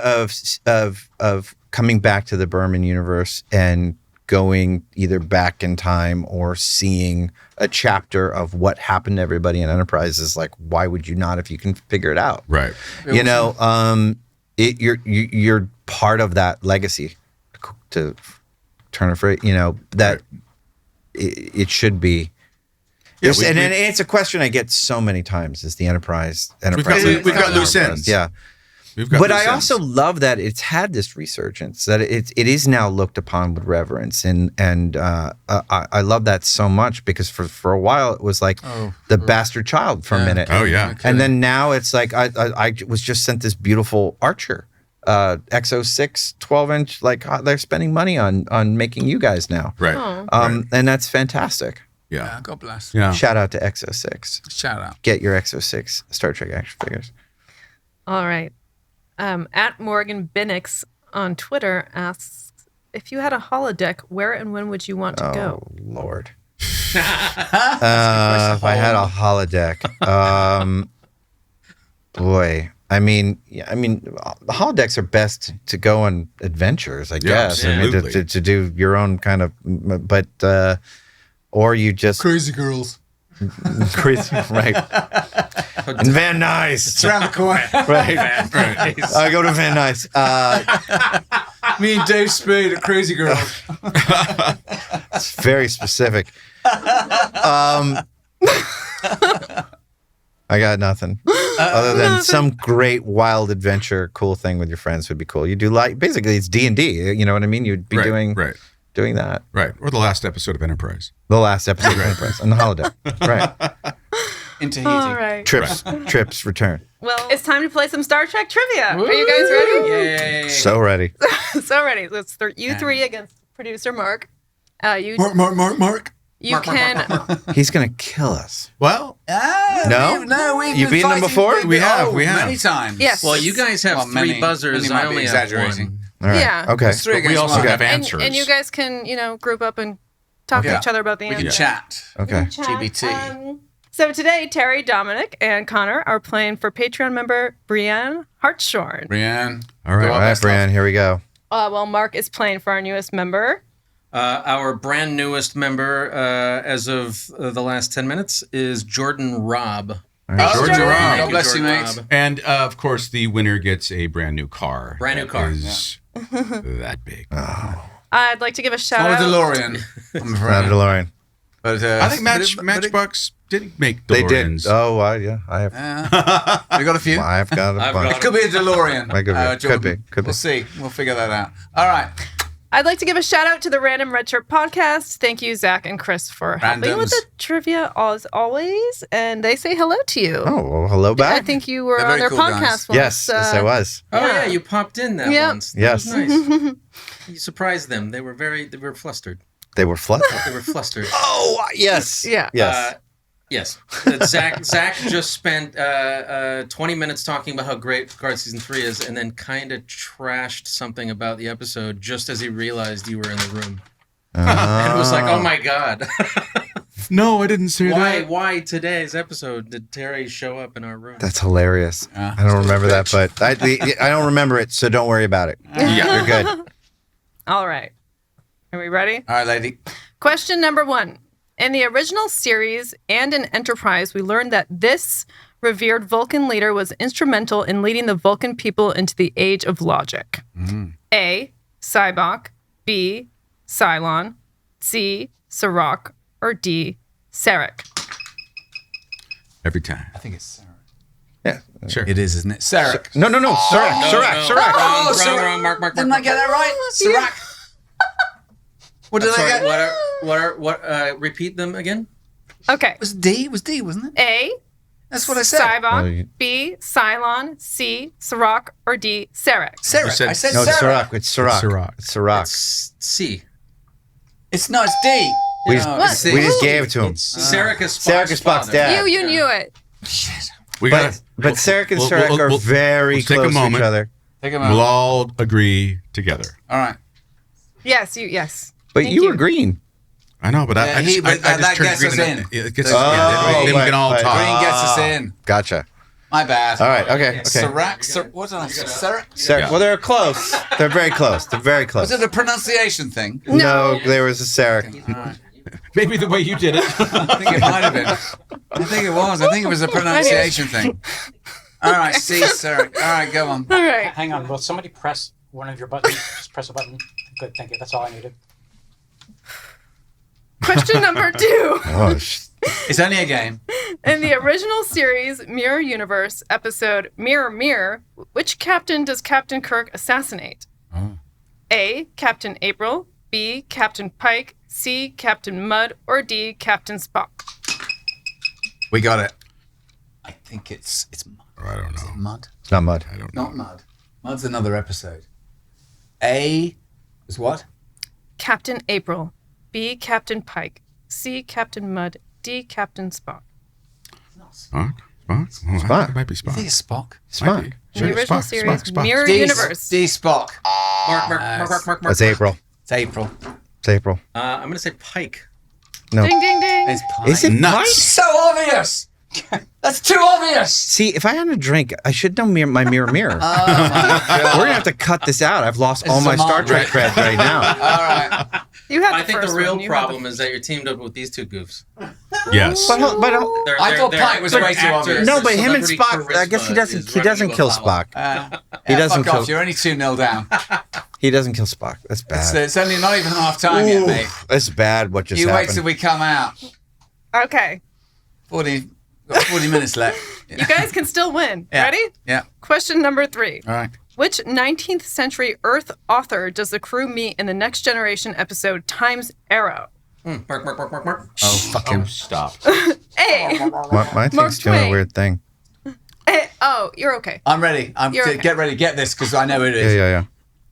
of coming back to the Berman universe and going either back in time or seeing a chapter of what happened to everybody in Enterprise is like, why would you not if you can figure it out? Right. You know, you're part of that legacy. To turn a phrase, you know that it should be. Yeah, And it's a question I get so many times: is the Enterprise? We've got loose ends. Yeah. But I also love that it's had this resurgence, that it is now looked upon with reverence, and I love that so much because for a while it was like the bastard child for a minute. Oh yeah. Okay. And then now it's like I was just sent this beautiful Archer, XO6 12-inch. Like they're spending money on making you guys now, Right. Oh. and that's fantastic. Yeah. God bless. Yeah. Shout out to XO6. Shout out. Get your XO6 Star Trek action figures. All right. At Morgan Binnix on Twitter asks, if you had a holodeck, where and when would you want to go? Oh Lord. If I had a holodeck, boy. I mean, the holodecks are best to go on adventures, I guess. I mean, absolutely. to do your own kind of, but or you just Crazy girls. crazy, right? And Van Nuys, It's around the corner. right? I go to Van Nuys. Me and Dave Spade at Crazy Girls. It's very specific. I got nothing other than some great wild adventure, cool thing with your friends would be cool. You do like basically it's D&D. You know what I mean? You'd be doing that. Right. Or the last episode of Enterprise. The last episode of Enterprise on the holodeck. Right. into All heating. right. Trips return. Well, it's time to play some Star Trek trivia. Are you guys ready? Yay. So ready. So ready. Let's you three against producer Mark. You Mark. you can. He's gonna kill us. Well, No? We've You've been beaten them fighting before? with- We have. many times. Yes. Well, you guys have Well, three many- buzzers. many I might only be have exaggerating. one. All right. Yeah. Okay. It's 3 we against also one. have and, answers. and you guys can group up and talk to Yeah. each other about the We can answers. chat. Okay. GBT. So today, Terry, Dominic, and Connor are playing for Patreon member Brienne Hartshorn. Brienne. All right. Go All on. right, Brian. Here we go. Well, Mark is playing for our newest member. Our brand newest member, as of the last 10 minutes, is Jordan Robb. Thanks, Jordan Jordan. Robb. Thank God you, bless you, Jordan mate. Robb. And of course, the winner gets a brand new car. Brand new that car, is that big. I'd like to give a shout Or a out. DeLorean. I'm Not afraid. DeLorean. But, I think but it- Matchbox didn't make They DeLoreans. did. Oh, yeah. I have. we got a few. I've got a I've bunch. got Could be a DeLorean. Could be. Jordan. Could be. We'll see. We'll figure that out. All right. I'd like to give a shout out to the Random Red Shirt podcast. Thank you, Zach and Chris, for helping with Randoms. the trivia as always. And they say hello to you. Oh, well, hello I back. think you were They're on very their cool podcast guys. once. Yes, I was. Oh, Yeah. yeah, you popped in that Yep. once. That Yes. was nice. You surprised them. They were flustered. They were flat. They were flustered. Oh, yes. Yeah. Yes. Yes. Zach just spent 20 minutes talking about how great Picard Season 3 is and then kind of trashed something about the episode just as he realized you were in the room. And was like, oh my God. No, I didn't say that. Why today's episode did Terry show up in our room? That's hilarious. Yeah. I don't remember that, but I don't remember it, so don't worry about it. Yeah. You're good. All right. Are we ready? All right, lady. Question number 1. In the original series and in Enterprise, we learned that this revered Vulcan leader was instrumental in leading the Vulcan people into the Age of Logic. A. Cybok. B. Cylon. C. Sirach. Or D. Sarek. Every time. I think it's Sarah. Yeah. Sure. It is, isn't it? Sarah. No. Sirach. Wrong, Mark. Didn't I get that right? Sirach. What did I Sorry, get? what repeat them again? Okay. It was D. It was D, wasn't it? A. That's what I said. Cybok. Oh, you- B. Cylon. C. Sirach. Or D. Sarek. Sarah. said- I said No, it's Sarah. Sirach. It's Sirach. Sirach. It's Sirach. It's C. It's not. It's D. We just, No, it's D. we just gave it to him. Sarek is Sarek is Spock's dad. You knew it. We got. But Sarek and we'll- Sirach we'll- are we'll- very we'll take a close to each moment. other. Take him We'll out. all agree together. All right. Yes, yes. But Thank you you. were green. I know, but Yeah, I he- just, but I that just turned gets green. us and in. It gets us Oh, in. Then we can all but- talk. Green gets us in. Gotcha. My bad. All right. Okay. Sirach. What did I say? Sarah. Sarek. Yeah. Well, they're close. They're very close. They're very close. Was it a pronunciation thing? No, there was a Sarek. Maybe the way you did it. I think it might have been. I think it was. I think it was a pronunciation thing. All right, see, Sarah. All right, go on. All right. Hang on, will somebody press one of your buttons? Just press a button. Good, thank you. That's all I needed. Question number 2. Oh, It's only a game. In the original series Mirror Universe episode Mirror Mirror, which captain does Captain Kirk assassinate? A. Captain April. B. Captain Pike. C. Captain Mudd. Or D. Captain Spock. We got it. I think it's Mud. I don't Is know. it Mud? it's not mud. I don't know. Not Mud. Mud's another episode. A is what? Captain April. B. Captain Pike. C. Captain Mudd. D. Captain Spock. Spock? Spock? Oh, I Spock. think it might be I think Spock. it's Spock. Might be. Spock. In the original series Mirror D, Universe. D Spock. Mark. That's April. It's April. It's April. I'm going to say Pike. No. Ding, ding, ding. It's Pike. Is it Nuts. Pike? So obvious. That's too obvious. See, if I had a drink, I should know my mirror. We're gonna have to cut this out. I've lost all is my a Star mock Trek cred right now. All right. You had I the think the first real one. You had problem is that you're teamed up with these two goofs. Yes. But I thought Pike was way too obvious. no, but him and Celebrity Spock. I guess he charisma is doesn't running kill afoul. Spock. He doesn't fuck kill. off. You're only 2-0 down. He doesn't kill Spock. That's bad. It's only not even half time yet, mate. That's bad. What just You wait till happened? we come out. Okay. 40 minutes left. You guys can still win. Yeah. Ready? Yeah. Question number 3. All right. Which 19th century Earth author does the crew meet in the Next Generation episode Time's Arrow? Mark. Oh, fuck him. Stop. A. My thing's doing Twain. a weird thing. Oh, you're okay. I'm ready. You're okay. Get ready. Get this because I know who it is. Yeah.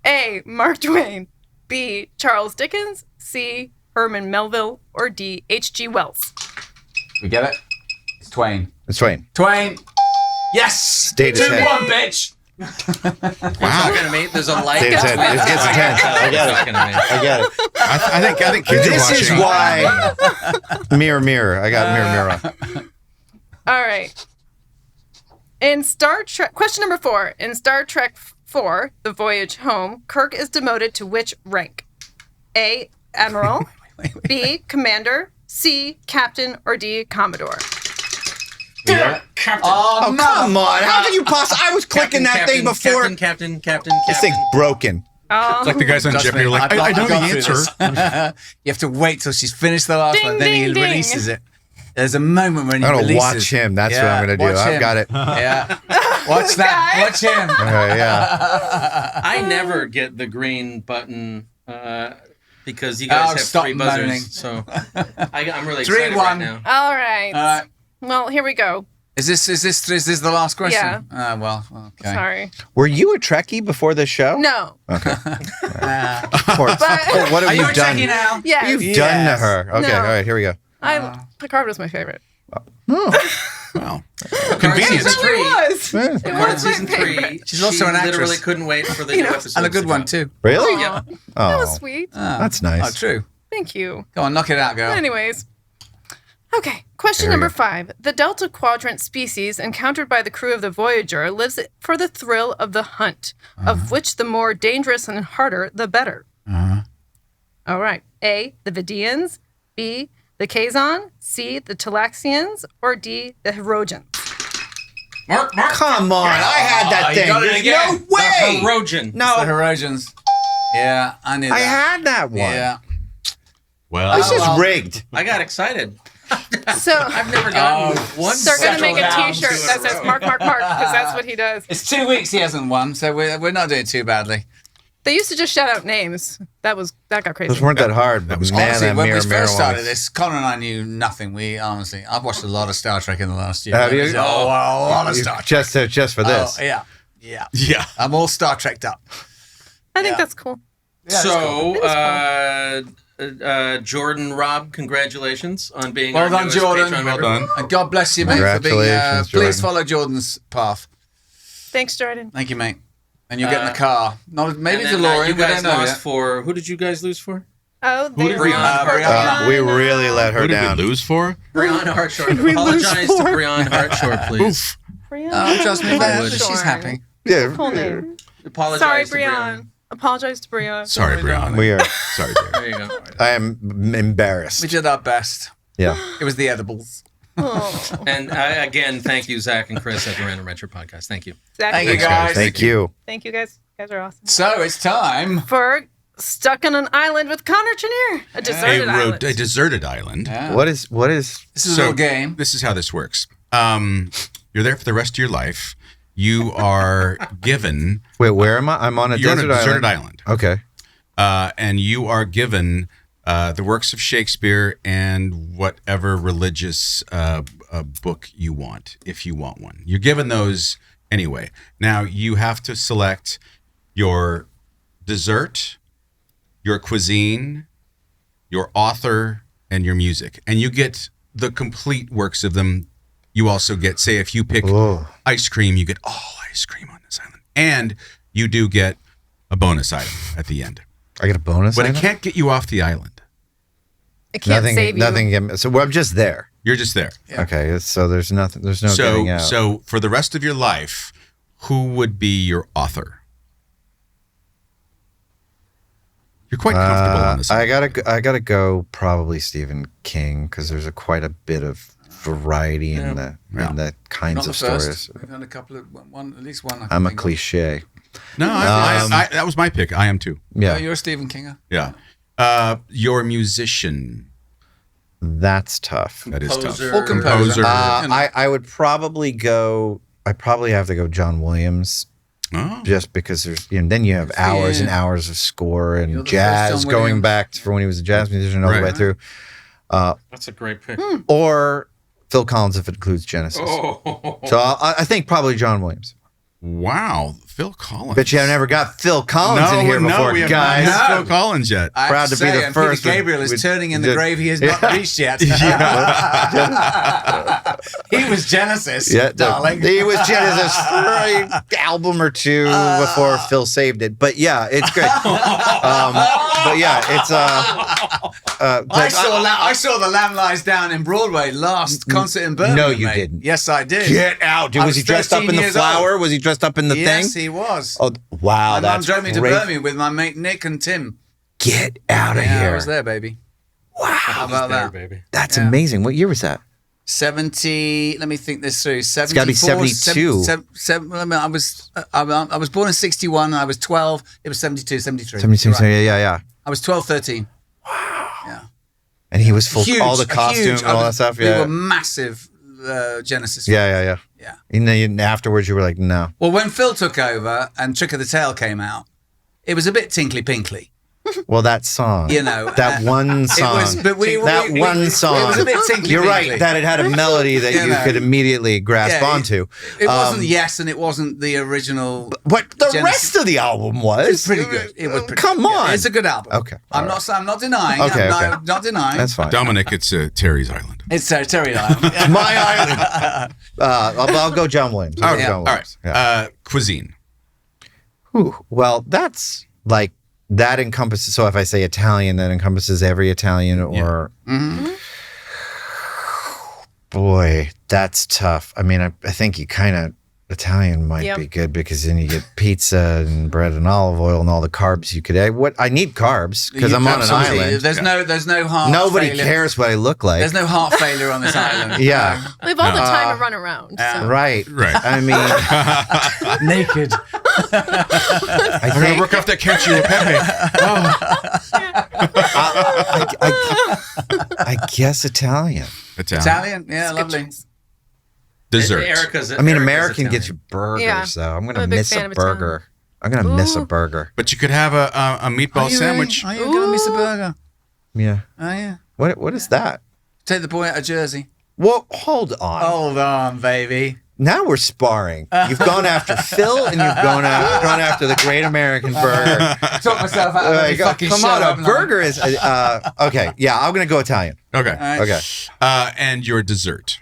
A. Mark Twain. B. Charles Dickens. C. Herman Melville. Or D. H.G. Wells. We get it? It's Twain. It's Twain. Twain. Yes. Status 2-1, head. bitch. Talking to me. There's a light. Status head. It gets intense. I get it. Talking to me. I get it. I think kids are This is watching. why. Mirror. I got mirror on. All right. In Star Trek, question number 4. In Star Trek 4, The Voyage Home, Kirk is demoted to which rank? A. Admiral. B. Commander. C. Captain. Or D. Commodore. Captain. Oh, no. Come on. How can you possibly? I was clicking that thing before. Captain. This thing's broken. It's like the guys on Jeopardy are like, I know the answer. You have to wait till she's finished the last Ding, one, then he ding, ding. releases it. There's a moment when he I'm going to releases. watch him. That's what I'm going to do. watch I've him. got it. Yeah. Watch that. guy. Watch him. All right, yeah. I never get the green button because you guys have stop 3 buzzers. moaning. So I'm really 3-1. excited right now. All right. All right. Well, here we go. Is this the last question? Yeah. Well, okay. Sorry. Were you a Trekkie before this show? No. Okay. What Are have you you a done? Trekkie now? Yes. You've done to her. Okay, No. all right, here we go. Picard was my favorite. Wow. Convenience. It was. Yeah. It was my Season favorite. 3. She's also an actress. Literally couldn't wait for the new episode. And a good one, too. Really? Yeah. That was Oh, sweet. that's Oh, nice. true. Thank you. Go on, knock it out, girl. Anyways. Okay, question There we number go. 5. The Delta Quadrant species encountered by the crew of the Voyager lives for the thrill of the hunt, of which the more dangerous and harder, the better. All right. A, the Vidians. B, the Kazon. C, the Talaxians. Or D, the Herodians. Mark. Come on, I had that you thing. got it There's again. no way. Herodian. The No, Herodians. Yeah, I knew I that. had that one. Yeah. Well, This is well. rigged. I got excited. So I've never gotten one. they're going to make a Settle t-shirt down. that says Mark, because that's what he does. It's 2 weeks he hasn't won, so we're not doing too badly. They used to just shout out names. That got crazy. Those weren't that hard, but was man, Honestly, that when we mirror first started was- this, Connor and I knew nothing. I've watched a lot of Star Trek in the last year. Have you? A lot of You- Star Trek. just for this. Oh, yeah. yeah. I'm all Star Trekked up. I think Yeah. that's cool. Yeah, So, Jordan, Rob, congratulations on being Well our done, newest Jordan. Patreon Well member. And God bless you, mate, for being. Congratulations, Please Jordan. follow Jordan's path. Thanks, Jordan. Thank you, mate. And you'll get in the car. Not maybe And then, DeLorean. you we don't guys know lost yet. for who did you guys lose for? Oh, there's Brianna. We really let her Who did down. we lose for? Brianna Hartshort. Apologize to Brianna Hartshort, please. Oh, trust me, man. Hartshorn. She's happy. Yeah, Cool name. Apologize. Sorry, to Brianna. Apologize to Brianna. Sorry, Brianna. we are. Sorry, dear. There you go. I am embarrassed. We did our best. Yeah. It was the edibles. Oh, And again, thank you, Zach and Chris at the Random Retro Podcast. Thank you. Zach, Thank you, Thanks, guys. guys. Thank you. Thank you, guys. You guys are awesome. So it's time. For Stuck on an Island with Connor Trinneer, a deserted island. A deserted island. Yeah. What is? This is a little game. This is how this works. You're there for the rest of your life. You are given. Wait, where am I? I'm on a You're on desert a deserted island. Okay. And you are given the works of Shakespeare and whatever religious book you want, if you want one. You're given those anyway. Now you have to select your dessert, your cuisine, your author, and your music. And you get the complete works of them. You also get, say, if you pick ice cream, you get all ice cream on this island. And you do get a bonus item at the end. I get a bonus. But it item? can't get you off the island. It can't save you. Nothing. So I'm just there. You're just there. Okay. So there's nothing. There's no getting out. So for the rest of your life, who would be your author? You're quite comfortable on this. I gotta go probably Stephen King because there's quite a bit of variety in the kinds Not the of stories. first. We've had a couple of at least one. I can I'm a think of. cliche. No, I that was my pick. I am too. Yeah, Oh, you're a Stephen Kinger. Yeah. Your musician. that's tough. That is tough. Composer. Or composer. Composer. I would probably go. I probably have to go John Williams. Oh. just because there's then you have hours and hours of score and You're the jazz first John going Williams. back to when he was a jazz musician all the way Right. through, That's a great pick. or Phil Collins if it includes Genesis. Oh. So I think probably John Williams. Wow, Phil Collins. Bet you I never got Phil Collins in here before, we have guys. not had No. Phil Collins yet. I have Proud to be the and first Peter with- Gabriel is with- turning in the grave he has not reached yet. He was Genesis, darling. He was Genesis for an album or two before Phil saved it. But yeah, it's great. But yeah, it's I saw the Lamb Lies Down in Broadway last concert in Birmingham. No, you mate. didn't. Yes, I did. Get out, dude. I Was he dressed up 13 in the years flower? old. Was he dressed up in the Yes, thing? he was. Oh, wow, My mum that's drove me to great. Birmingham with my mate Nick and Tim. Get out of Yeah, here. I was there, baby. Wow. How about There, that? baby. That's Yeah. amazing. What year was that? 70. Let me think this through. 74, gotta be 72. I was born in 61. I was 12. It was 72, 73. 72. You're right. Yeah. I was 12, 13. And he was full, Huge, all the costume huge. and all that stuff. We Yeah. were massive Genesis. Yeah. Yeah. And then afterwards, you were like, no. Well, when Phil took over and Trick of the Tail came out, it was a bit tinkly pinkly. Well, that song. You know, That one song. It was, but that one song. It was a bit tinkly. You're right. That it had a melody that You you know. could immediately grasp onto. It wasn't Yes, and it wasn't the original. What the Genesis. rest of the album was. It was pretty good. It was pretty Come good. on. It's a good album. Okay. I'm not denying. Okay, I'm not denying. That's fine. Dominic, it's Terry's Island. It's Terry Island. My island. I'll go John Williams. I'll go Yeah. John All right. Williams. Yeah. Cuisine. Ooh, well, that's like that encompasses. So if I say Italian, that encompasses every Italian. Or boy, that's tough. I mean, I think you kind of Italian might be good because then you get pizza and bread and olive oil and all the carbs you could add. What I need carbs because I'm on an Absolutely. island. There's no heart. Nobody failure. cares what I look like. There's no heart failure on this island. Yeah. We have all the time to run around. So. Right. Right. I mean, Naked. I I'm going to work off that cacio e pepe. I guess Italian. Italian. Yeah, lovely. Dessert. Erica's I mean, Erica's American Italian. gets you burgers, Yeah. though. I'm I'm gonna a big miss fan a of Italian. burger. I'm gonna miss a burger. But you could have a meatball sandwich. Are you going to miss a burger? Yeah. Oh, yeah. What is that? Take the boy out of Jersey. Well, hold on. Hold on, baby. Now we're sparring. You've gone after Phil, and you've gone after the Great American Burger. Talk myself out of Like, every fucking come show, on, a haven't I? burger is okay. Yeah, I'm gonna go Italian. Okay. Okay. And your dessert.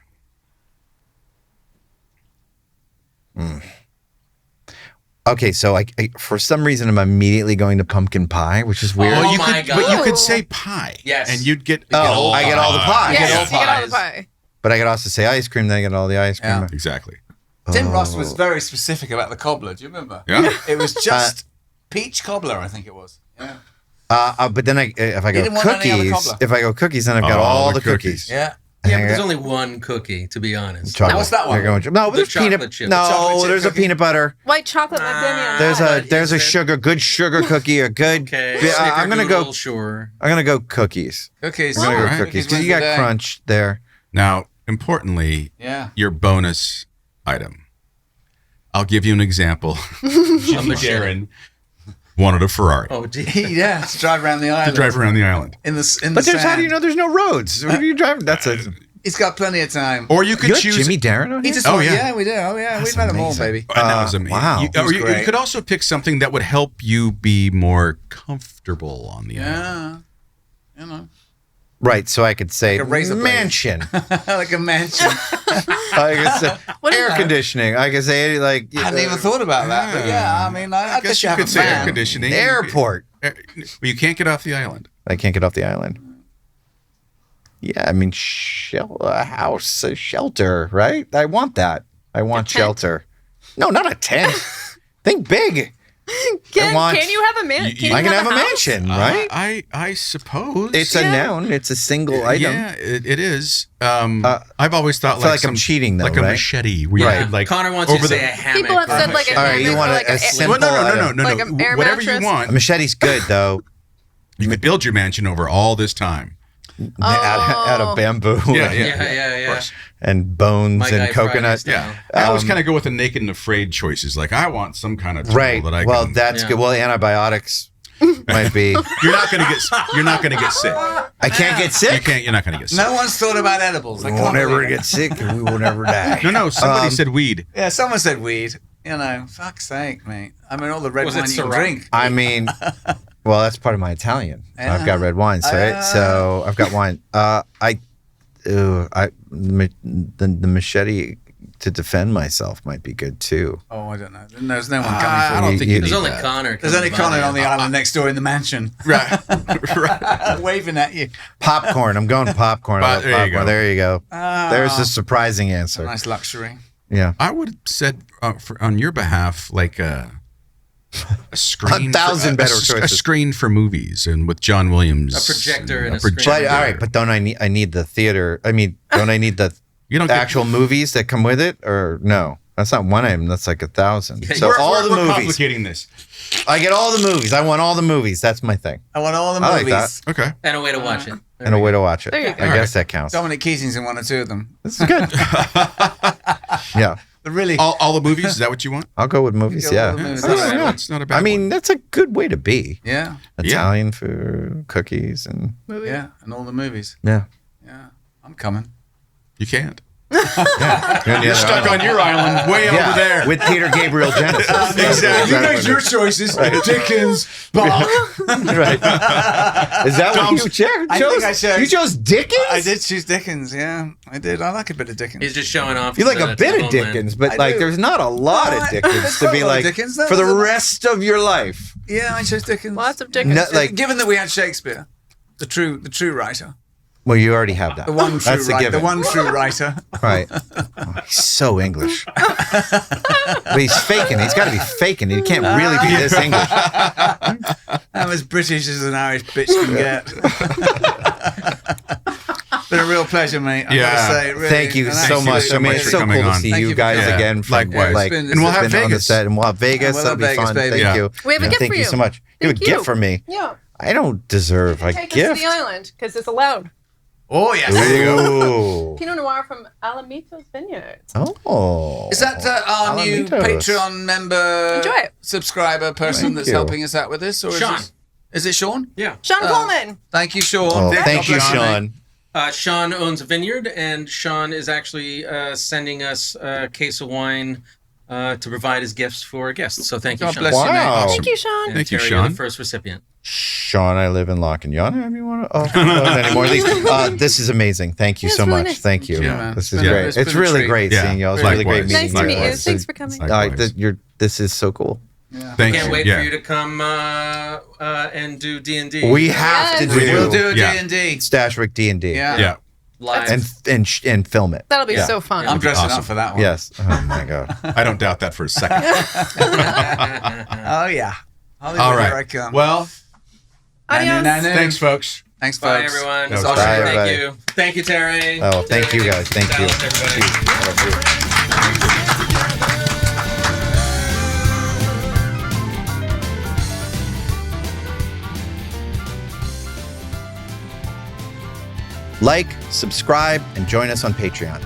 Okay, so I for some reason I'm immediately going to pumpkin pie, which is weird. Oh you my could, God. but you could Ooh. say pie. Yes. And you'd get. Oh, I get all the pie. Yes, you get all the pies. pie. But I could also say ice cream, then I get all the ice cream. Yeah. Exactly. Tim Ross was very specific about the cobbler. Do you remember? Yeah. It was just peach cobbler, I think it was. Yeah. But then if I go didn't want any other cookies, cobbler. if I go cookies, then I've got All all the the cookies. Yeah. Yeah, but there's only one cookie, to be honest. Chocolate. What's that one? You're going, no, The there's peanut. chocolate chip. No, The chocolate chip there's a cookie. peanut butter. White chocolate macadamia. There's a good sugar cookie, a good. Okay. I'm gonna go. Snickerdoodle, Sure. I'm gonna go cookies. Cookies. I'm gonna go Alright. cookies because wins you got the day. crunch there. Now, importantly, Yeah. your bonus item. I'll give you an example. Jimmy Darren wanted a Ferrari Oh, gee. Yeah. To drive around the to island. drive around the island. In the But there's how sand. do you know there's no roads? What are you driving? That's a. He's got plenty of time. Or you could You had choose. Jimmy Darren on He here? just Oh, went, yeah. yeah, we do. Oh, yeah. That's We've had them all, amazing. baby. And that was amazing. wow. You, or you great. could also pick something that would help you be more comfortable on the Yeah. island. You know. Right, so I could say Like a razor blade. mansion. Like a mansion. I could say What is air that? conditioning. I could say like I hadn't even thought about that. But yeah, I mean, I I guess you could say air fan. conditioning. airport. Well, you can't get off the island. I can't get off the island. Yeah, I mean, a house, a shelter, right? I want that. I want shelter. No, not a tent. Think big. Can you have a man? Can you I can have a house? mansion, right? I suppose It's a noun. It's a single item. Yeah, it is. I've always thought I feel like like I'm cheating, though, like a right? machete. Where you Right. could, like Connor wants you to over say the- a hammock. People have or said like a machete. All right, hammock you or want like a a simple Well, no. Like an air Whatever mattress? you want. A machete's good, though. You could build your mansion over all this time. Out of bamboo. Yeah, Yeah. and bones My and Guy Friday coconut. style. Yeah, I always kind of go with the naked and afraid choices. Like I want some kind of tool Right. that I Well, can. that's Yeah. good. Well, antibiotics might be. You're not gonna get sick. I can't get sick. You're not gonna get sick. No one's thought about edibles. We I won't can't ever believe it. get sick, and we will never die. No. Somebody said weed. Yeah, someone said weed. You know, fuck's sake, mate. I mean, all the red Was it wine you can Ciroc? drink. I mean, well, that's part of my Italian. Yeah. I've got red wine, so I've got wine. The machete to defend myself might be good too. Oh, I don't know. There's no one coming I for don't you. think you There's need only that. Connor. There's only coming by. Connor on the island next door in the mansion, Right. Right. waving at you. Popcorn. I'm going popcorn. I love There you popcorn. go. There you go. There's a surprising answer. Nice luxury. Yeah. I would have said on your behalf, like a screen, 1,000 better a choices. screen for movies, and with John Williams, A projector and a projector. screen. But all right, but don't I need the theater? I mean, don't I need the You don't get- actual movies that come with it, or no? That's not one item. That's like 1,000. Yeah, So we're- all the We're movies. complicating this. I get all the movies. I want all the movies. That's my thing. I want all the I like movies. that. Okay. And a way to watch it. And a way to watch it. There you I go. guess that counts. Dominic Keating's in one or two of them. This is good. Yeah. But really, All the movies. Is that what you want? I'll go with movies. Go Yeah. with the movies. It's not, Yeah. a bad, it's not a bad. I mean, that's a good way to be. yeah, Italian food, cookies, and Movie. yeah, and all the movies. yeah. Yeah, I'm coming. one. You can't. You're You're stuck on your island, way over there. with Peter Gabriel Genesis. Exactly. You make your choices. Dickens, Bach. Right. Is that what you chose? I think I chose- You chose Dickens? I did choose Dickens. Yeah, I did. I like a bit of Dickens. He's just showing off. You like to a bit of Homeland. Dickens, but I like do. there's not a lot No, of Dickens there's to quite be a lot of like Dickens. There for the was a- rest of your life. Yeah, I chose Dickens. Lots of Dickens. No, like, Given that we had Shakespeare, the true writer, well, you already have that. the one true That's a writer, given. the one true writer. Right. Oh, he's so English. But he's faking. He's got to be faking. He can't really be this English. I'm as British as an Irish bitch can get. Been a real pleasure, mate. I Yeah. gotta say, really, Thank you an so absolute much. I mean, much it's for so coming cool to on. see Thank you you for guys coming. again. From, Likewise. Like, And we'll have been on the Vegas. set, and we'll have Vegas. We'll That'll have be Vegas, fun. baby. Thank Yeah. you. We have a gift Thank for you you. so much. You have a Thank gift you. for me. Yeah. I don't deserve a Take us gift. to the island because it's allowed. Oh yes. Ooh. Pinot Noir from Alamitos Vineyards. Oh. Is that our new Alamitos. Patreon member, Enjoy it. subscriber person Thank that's you. helping us out with this, or Sean. is it Sean? Yeah. Sean Coleman. Thank you, Sean. Oh, God thank you, bless mate. Sean. Sean owns a vineyard, and Sean is actually sending us a case of wine to provide as gifts for our guests. So thank you, God Sean. bless you, mate. Wow. Thank you, Sean. And Thank you, Terry, you're Sean. the first recipient. Sean, I live in Lock and Yacht. If you want to, any more of these? This is amazing. Thank you Yeah, so it's really much. nice. Thank you. Yeah, man. This is It's been- great. it's It's been a really treat. great Yeah. seeing you. It's Likewise. really great meeting Nice to meet you. guys. Thanks for coming. Likewise. This is so cool. Thank Can't you. wait Yeah. for you to come and do D&D. We have to Yes. do We'll do a Yeah. D&D. Stashwick D&D. Yeah. Yeah. live. And film it. That'll be Yeah. so fun. I'm dressing Awesome. up for that one. Yes. Oh my god. I don't doubt that for a second. Oh yeah. Hollywood, All here I right. come. Well, Adios. thanks, folks. Thanks, Bye, folks. everyone. That was Bye, Thank everybody. you. Thank you, Terry. Oh, thank you guys. Thank you. Everybody. Like, subscribe, and join us on Patreon.